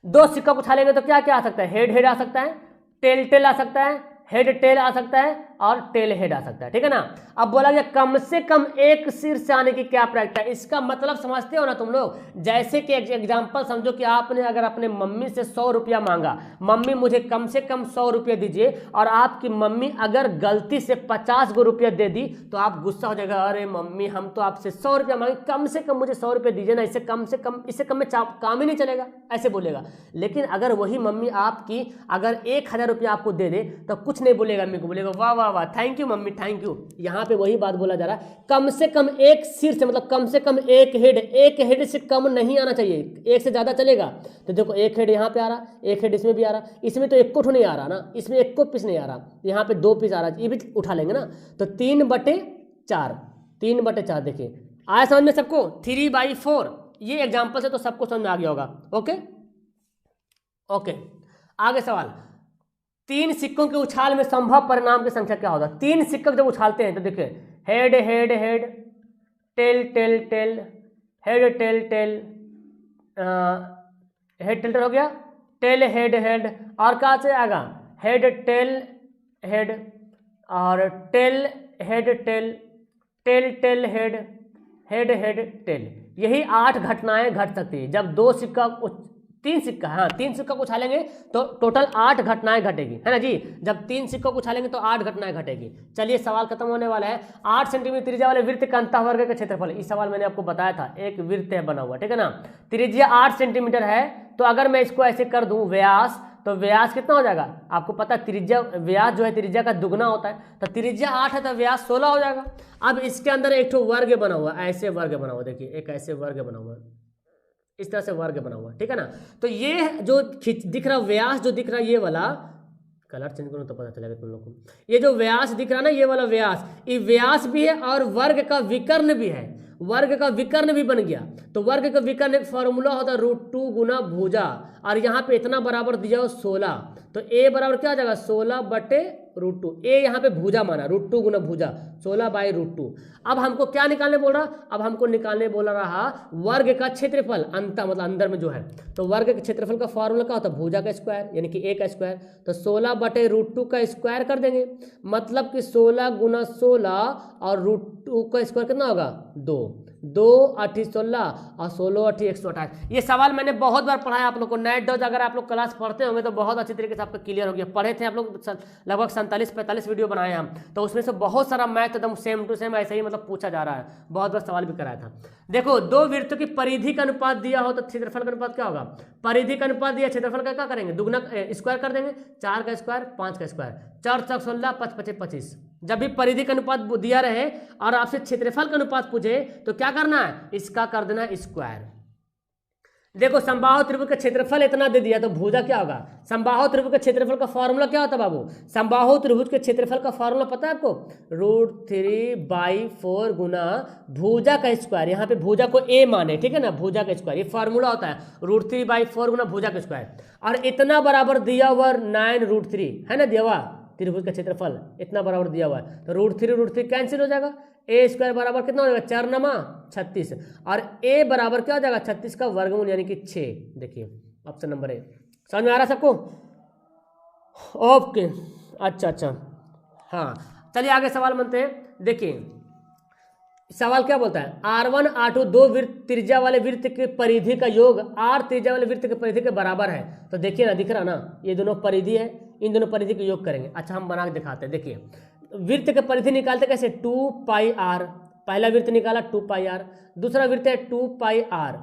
2 सिक्का को उछालेंगे तो क्या क्या आ सकता है, हेड हेड आ सकता है, टेल टेल आ सकता है, हेड टेल आ सकता है और टेल हेड आ सकता है, ठीक है ना। अब बोला गया कम से कम एक सिर से आने की क्या प्रायिकता है, इसका मतलब समझते हो ना तुम लोग। जैसे कि एग्जांपल समझो कि आपने अगर अपने मम्मी से 100 रुपया मांगा, मम्मी मुझे कम से कम 100 रुपये दीजिए, और आपकी मम्मी अगर गलती से 50 गो रुपया दे दी तो आप गुस्सा हो जाएगा, अरे मम्मी हम तो आपसे 100 रुपया मांगे, कम से कम मुझे 100 रुपये दीजिए ना, इससे कम में काम ही नहीं चलेगा, ऐसे बोलेगा। लेकिन अगर वही मम्मी आपकी अगर 1000 रुपया आपको दे दे तो कुछ नहीं बोलेगा, मम्मी को बोलेगा वाह वाह वाह वाह, thank you mummy, thank you. यहाँ पे वही बात बोला जा रहा है, कम से कम एक शीर्ष, मतलब कम से कम एक हेड से कम नहीं आना चाहिए, एक से ज़्यादा चलेगा। तो देखो एक हेड यहाँ पे आ रहा, एक हेड इसमें भी आ रहा, इसमें तो एक को नहीं आ रहा ना, इसमें एक को पीस नहीं आ रहा, यहाँ पे 2 पीस आ रहा, ये भी उठा लेंगे ना। तो 3/4, 3/4 देखिए आया समझ में सबको। 3/4 ये एग्जाम्पल से तो सबको समझ में आ गया होगा। ओके ओके, आगे सवाल, 3 सिक्कों के उछाल में संभव परिणाम की संख्या क्या होगा? 3 सिक्के जब उछालते हैं तो देखिए head head head, tail tail tail, head tail tail, head tail tail हो गया, टेल हेड हेड, और कहाँ से आएगा हेड टेल हेड, और tail head tail, tail tail head, head head tail. यही 8 घटनाएं घट सकती है जब 3 सिक्का, हाँ 3 सिक्का को उछालेंगे तो टोटल 8 घटनाएं घटेगी, है ना जी। जब 3 सिक्कों को उछालेंगे तो 8 घटनाएं घटेगी। चलिए सवाल खत्म होने वाला है। 8 सेंटीमीटर त्रिज्या वाले वृत्त का अंतःवर्ग का क्षेत्रफल, इस सवाल मैंने आपको बताया था, एक वृत्त है बना हुआ, ठीक है ना, त्रिज्या 8 सेंटीमीटर है, तो अगर मैं इसको ऐसे कर दूं व्यास, तो व्यास कितना हो जाएगा आपको पता है, त्रिज्या व्यास जो है त्रिज्या का दुगना होता है, तो त्रिज्या 8 है तो व्यास 16 हो जाएगा। अब इसके अंदर एक ठो वर्ग बना हुआ, ऐसे वर्ग बना हुआ, देखिए एक ऐसे वर्ग बना हुआ, इस तरह से वर्ग बना हुआ, ठीक है ना। तो ये जो दिख रहा व्यास जो दिख रहा ये वाला, कलर चेंज करो तो पता चलेगा तुम लोग को, ये जो व्यास दिख रहा ना ये वाला व्यास, ये व्यास भी है और वर्ग का विकर्ण भी है, वर्ग का विकर्ण भी बन गया। तो वर्ग का विकर्ण एक फॉर्मूला होता है √2 गुना भुजा, और यहाँ पे इतना बराबर दिया हो 16, तो a बराबर क्या आ जाएगा 16/√2, a यहाँ पे भुजा माना, √2 गुना भुजा 16/√2। अब हमको क्या निकालने बोल रहा, अब हमको निकालने बोल रहा वर्ग का क्षेत्रफल, अंत मतलब अंदर में जो है, तो वर्ग के क्षेत्रफल का फॉर्मूला क्या होता है भुजा का स्क्वायर, यानी कि a का स्क्वायर, तो 16/√2 का स्क्वायर कर देंगे, मतलब कि 16 गुना 16 और √2 का स्क्वायर कितना होगा 2, 2 8 16 और 16 8 128। ये सवाल मैंने बहुत बार पढ़ा है आप लोग को, नेट डॉज अगर आप लोग क्लास पढ़ते होंगे तो बहुत अच्छी तरीके से आपका क्लियर हो गया। पढ़े थे आप लोग लगभग 47-45 वीडियो बनाए हम, तो उसमें से बहुत सारा मैथ एकदम सेम टू सेम ऐसे ही मतलब पूछा जा रहा है, बहुत बार सवाल भी कराया था। देखो 2 वृत्तों की परिधि का अनुपात दिया हो तो क्षेत्रफल का अनुपात क्या होगा, परिधि का अनुपात दिया, क्षेत्रफल का क्या करेंगे दुगना स्क्वायर कर देंगे, 4 का स्क्वायर 5 का स्क्वायर, 4 × 16 5 × 25। जब भी परिधि का अनुपात दिया रहे और आपसे क्षेत्रफल का अनुपात पूछे तो क्या करना है, इसका कर देना स्क्वायर। देखो समबाहु त्रिभुज का क्षेत्रफल इतना दे दिया तो भुजा क्या होगा, समबाहु त्रिभुज के क्षेत्रफल का फॉर्मूला क्या होता है बाबू, समबाहु त्रिभुज के क्षेत्रफल का फॉर्मूला पता है आपको, √3/4 गुना भुजा का स्क्वायर, यहाँ पे भुजा को a माने, ठीक है ना, भुजा का स्क्वायर, ये फॉर्मूला होता है √3/4 गुना भुजा का स्क्वायर, और इतना बराबर दिया हुआ 9√3 है ना, दिया हुआ त्रिभुज का क्षेत्रफल इतना बराबर दिया हुआ है, तो √3 कैंसिल हो जाएगा, a स्क्वायर बराबर कितना हो जाएगा 4 9 36, और a बराबर क्या हो जाएगा 36 का वर्गमूल यानी कि 6। देखिए ऑप्शन नंबर ए, समझ में आ रहा सबको, ओके अच्छा हाँ। चलिए आगे सवाल बनते हैं। देखिए सवाल क्या बोलता है, R1 R2 2 वृत्त त्रिज्या वाले वृत्त के परिधि का योग R त्रिज्या वाले वृत्त के परिधि के बराबर है। तो देखिए ना, दिख रहा ना, ये दोनों परिधि है, इन दोनों परिधि का योग करेंगे। अच्छा हम बना के दिखाते हैं। देखिए वृत्त के परिधि निकालते कैसे, 2πr, पहला वृत्त निकाला 2πr, दूसरा वृत्त है 2πr,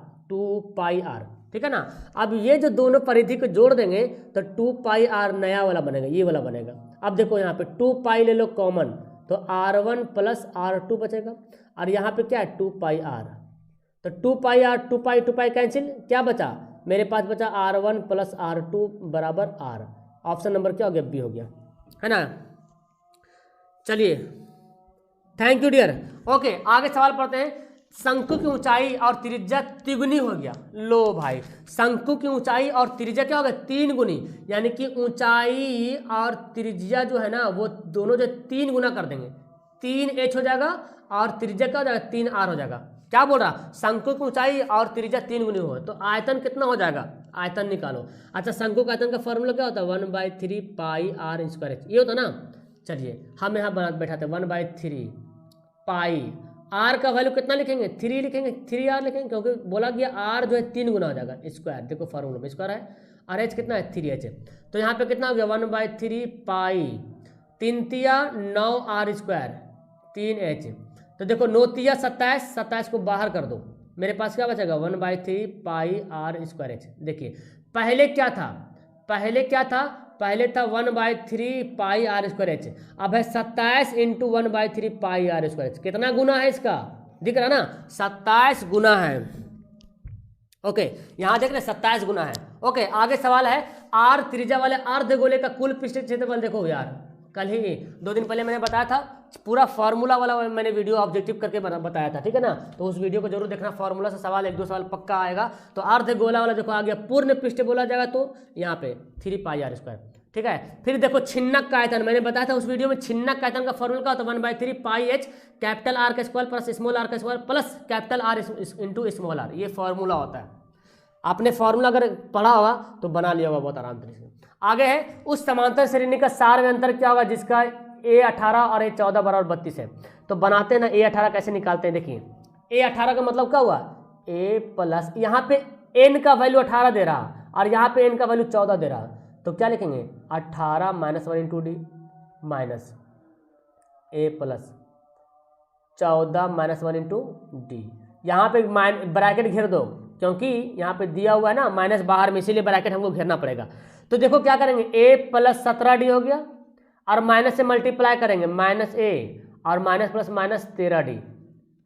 ठीक है ना। अब ये जो दोनों परिधि को जोड़ देंगे तो 2πr नया वाला बनेगा, ये वाला बनेगा। अब देखो यहाँ पे 2π ले लो कॉमन, तो R1 + R2 बचेगा, और यहाँ पे क्या है 2πr, तो 2πr 2π कैंसिल, क्या बचा मेरे पास बचा R1 + R2 बराबर R। ऑप्शन नंबर क्या हो गया, बी हो गया, है ना। चलिए थैंक यू डियर। ओके आगे सवाल पढ़ते हैं। शंकु की ऊंचाई और त्रिज्या तिगुनी हो गया। लो भाई, शंकु की ऊंचाई और त्रिज्या क्या हो गया 3 गुनी, यानी कि ऊंचाई और त्रिज्या जो है ना वो दोनों जो 3 गुना कर देंगे, 3h हो जाएगा और त्रिज्या क्या हो जाएगा 3r हो जाएगा। क्या बोल रहा, शंकु की ऊंचाई और त्रिज्या 3 गुनी हो तो आयतन कितना हो जाएगा, आयतन निकालो। अच्छा शंकु का आयतन का फॉर्मूला क्या होता है 1/3πr², ये होता ना। चलिए हम यहाँ बना बैठाते 1/3π, r का वैल्यू कितना लिखेंगे 3 लिखेंगे, 3r लिखेंगे, क्योंकि बोला गया r जो है 3 गुना हो जाएगा स्क्वायर। देखो फॉर्मूला में स्क्वायर है और h कितना है 3h है, तो यहाँ पे कितना हो गया 1/3π, 3 तिया 9r², 3h, तो देखो 9 तिया 27, 27 को बाहर कर दो, मेरे पास क्या बचेगा 1/3πr²। देखिए पहले क्या था, पहले था 1/3 पाई आर स्क्वायर एच, अब है 27 into 1/3 pi R square H. कितना गुना है इसका, दिख रहा ना, 27 गुना है। ओके, यहाँ देख रहे 27 गुना है। ओके, आगे सवाल है आर त्रिज्या वाले अर्धगोले का कुल पृष्ठ क्षेत्रफल। देखो यार, कल ही 2 दिन पहले मैंने बताया था, पूरा फार्मूला वाला मैंने वीडियो ऑब्जेक्टिव करके बताया था, ठीक है ना, तो उस वीडियो को जरूर देखना। फार्मूला से सवाल 1-2 सवाल पक्का आएगा। तो अर्धगोला वाला देखो आ गया, पूर्ण पृष्ठ बोला जाएगा तो यहाँ पे 3 पाई आर स्क्वायर, ठीक है। फिर देखो छिन्नक का आयतन, मैंने बताया था उस वीडियो में, छिन्नक का आयतन का फॉर्मूला क्या होता है, 1/3 पाई एच कैपिटल आर का स्क्वायर प्लस स्मॉल आर का square plus capital R into small R, ये फॉर्मूला होता है। आपने फॉर्मूला अगर पढ़ा होगा तो बना लिया होगा बहुत आराम तरीके से। आगे है उस समांतर श्रेणी का सार में अंतर क्या होगा जिसका a18 और a14 बराबर 32 है। तो बनाते हैं ना, a18 कैसे निकालते हैं, देखिए a18 का मतलब क्या हुआ, a प्लस, यहाँ पे n का वैल्यू 18 दे रहा और यहाँ पे n का वैल्यू 14 दे रहा, तो क्या लिखेंगे 18 - 1 into D minus a plus 14 - 1 into D. यहाँ पे ब्रैकेट घेर दो क्योंकि यहाँ पे दिया हुआ है ना माइनस बाहर में, इसीलिए ब्रैकेट हमको घेरना पड़ेगा। तो देखो क्या करेंगे, a प्लस 17d हो गया और माइनस से मल्टीप्लाई करेंगे, -a और माइनस प्लस माइनस 13d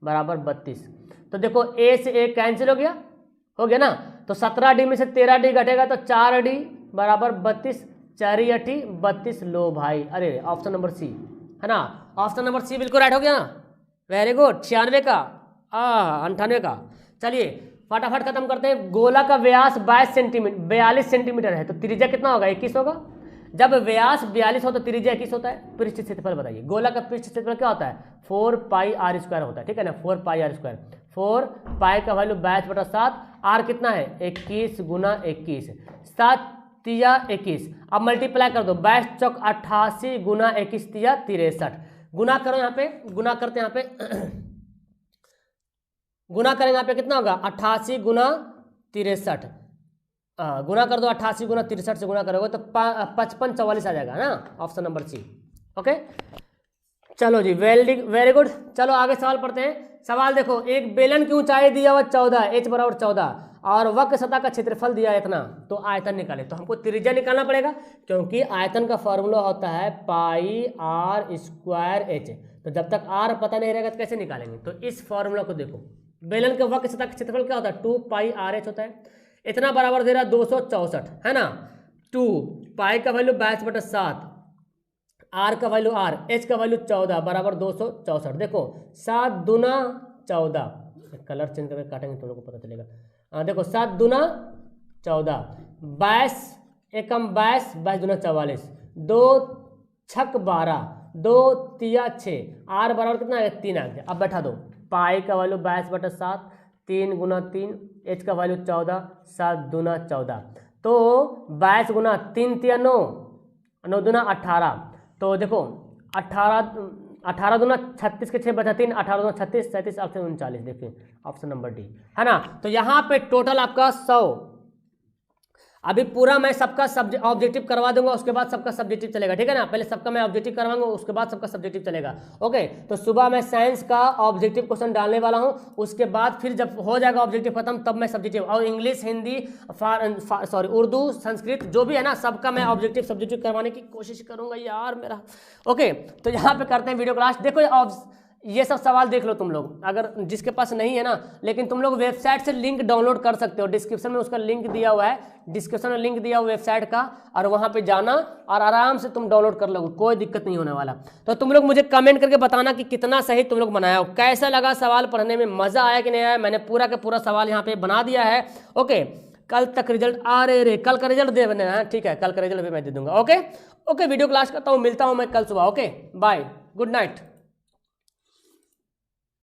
बराबर 32। तो देखो a से a कैंसिल हो गया ना, तो 17d में से 13d घटेगा तो 4d बराबर 32, 4 × 8 32। लो भाई, अरे ऑप्शन नंबर सी है ना, ऑप्शन नंबर सी बिल्कुल राइट हो गया ना, वेरी गुड। 96 का 98 का। चलिए फटाफट खत्म करते हैं। गोला का व्यास 42 सेंटीमीटर है, तो त्रिज्या कितना होगा, 21 होगा। जब व्यास 42 हो तो त्रिज्या 21 होता है। पृष्ठ क्षेत्रफल बताइए, गोला का पृष्ठ क्षेत्रफल क्या होता है, 4 पाई आर स्क्वायर होता है, ठीक है ना, 4 पाई आर स्क्वायर। 4 पाई का वैल्यू 22/7, आर कितना है 21 × 21, 7 तिया 21। अब मल्टीप्लाई कर दो, 22 × 4 88 × 21 तिया 63। गुना करो, यहाँ पे गुना करते हैं, यहाँ पे गुना करेंगे, यहाँ पे कितना होगा 88 × 63, गुना कर दो 88 × 63 से गुना करोगे तो 55 44 आ जाएगा ना, ऑप्शन नंबर सी। ओके, चलो जी, वेरी गुड। चलो आगे सवाल पढ़ते हैं। सवाल देखो, एक बेलन की ऊंचाई दिया हुआ 14, h बराबर 14 और वक्र सतह का क्षेत्रफल दिया है इतना, तो आयतन निकाले। तो हमको त्रिज्या निकालना पड़ेगा क्योंकि आयतन का फॉर्मूला होता है पाई आर स्क्वायर एच। तो जब तक आर पता नहीं रहेगा तो कैसे निकालेंगे, तो इस फॉर्मूला को देखो, बेलन के वक्र सतह का क्षेत्रफल क्या होता है 2 पाई आर एच होता है, इतना बराबर दे रहा 264 है ना। 2 पाई का वैल्यू 22/7, आर का वैल्यू आर, एच का वैल्यू 14 बराबर 264। देखो 7 दूना 14, कलर चेंज करके काटेंगे तो लोगों को पता चलेगा। देखो 7 दूना 14, 22 एकम 22, 22 दूना 44, 2 छक 12, 2 तिया 6, आर बराबर कितना है 3 आ गया। अब बैठा दो, पाई का वैल्यू 22/7, 3 × 3, एच का वैल्यू 14, 7 दूना 14, तो 22 गुना 3 तिया 9, 9 दूना 18। तो देखो 18 दूना 36 के 6 बचा 3, 18 दूना 36, 37 ऑप्शन 39। देखिए ऑप्शन नंबर डी है ना। तो यहाँ पे टोटल आपका 100। अभी पूरा मैं सबका ऑब्जेक्टिव करवा दूंगा, उसके बाद सबका सब्जेक्टिव चलेगा, ठीक है ना। पहले सबका मैं ऑब्जेक्टिव करवाऊंगा, उसके बाद सबका सब्जेक्टिव चलेगा। ओके, तो सुबह मैं साइंस का ऑब्जेक्टिव क्वेश्चन डालने वाला हूं, उसके बाद फिर जब हो जाएगा ऑब्जेक्टिव खत्म तब मैं सब्जेक्टिव, और इंग्लिश हिंदी सॉरी उर्दू संस्कृत जो भी है ना, सबका मैं ऑब्जेक्टिव सब्जेक्टिव करवाने की कोशिश करूंगा यार मेरा। ओके, तो यहाँ पे करते हैं वीडियो क्लास। देखो ये सब सवाल देख लो तुम लोग, अगर जिसके पास नहीं है ना, लेकिन तुम लोग वेबसाइट से लिंक डाउनलोड कर सकते हो, डिस्क्रिप्शन में उसका लिंक दिया हुआ है, डिस्क्रिप्शन में लिंक दिया हुआ वेबसाइट का, और वहां पे जाना और आराम से तुम डाउनलोड कर लोगे, कोई दिक्कत नहीं होने वाला। तो तुम लोग मुझे कमेंट करके बताना कि कितना सही तुम लोग बनाया हो, कैसा लगा सवाल पढ़ने में, मजा आया कि नहीं आया। मैंने पूरा का पूरा सवाल यहाँ पे बना दिया है। ओके, कल तक रिजल्ट कल का रिजल्ट दे देना है, ठीक है, कल का रिजल्ट भी मैं दे दूंगा। ओके, वीडियो क्लास करता हूँ, मिलता हूँ मैं कल सुबह। Okay, bye, good night.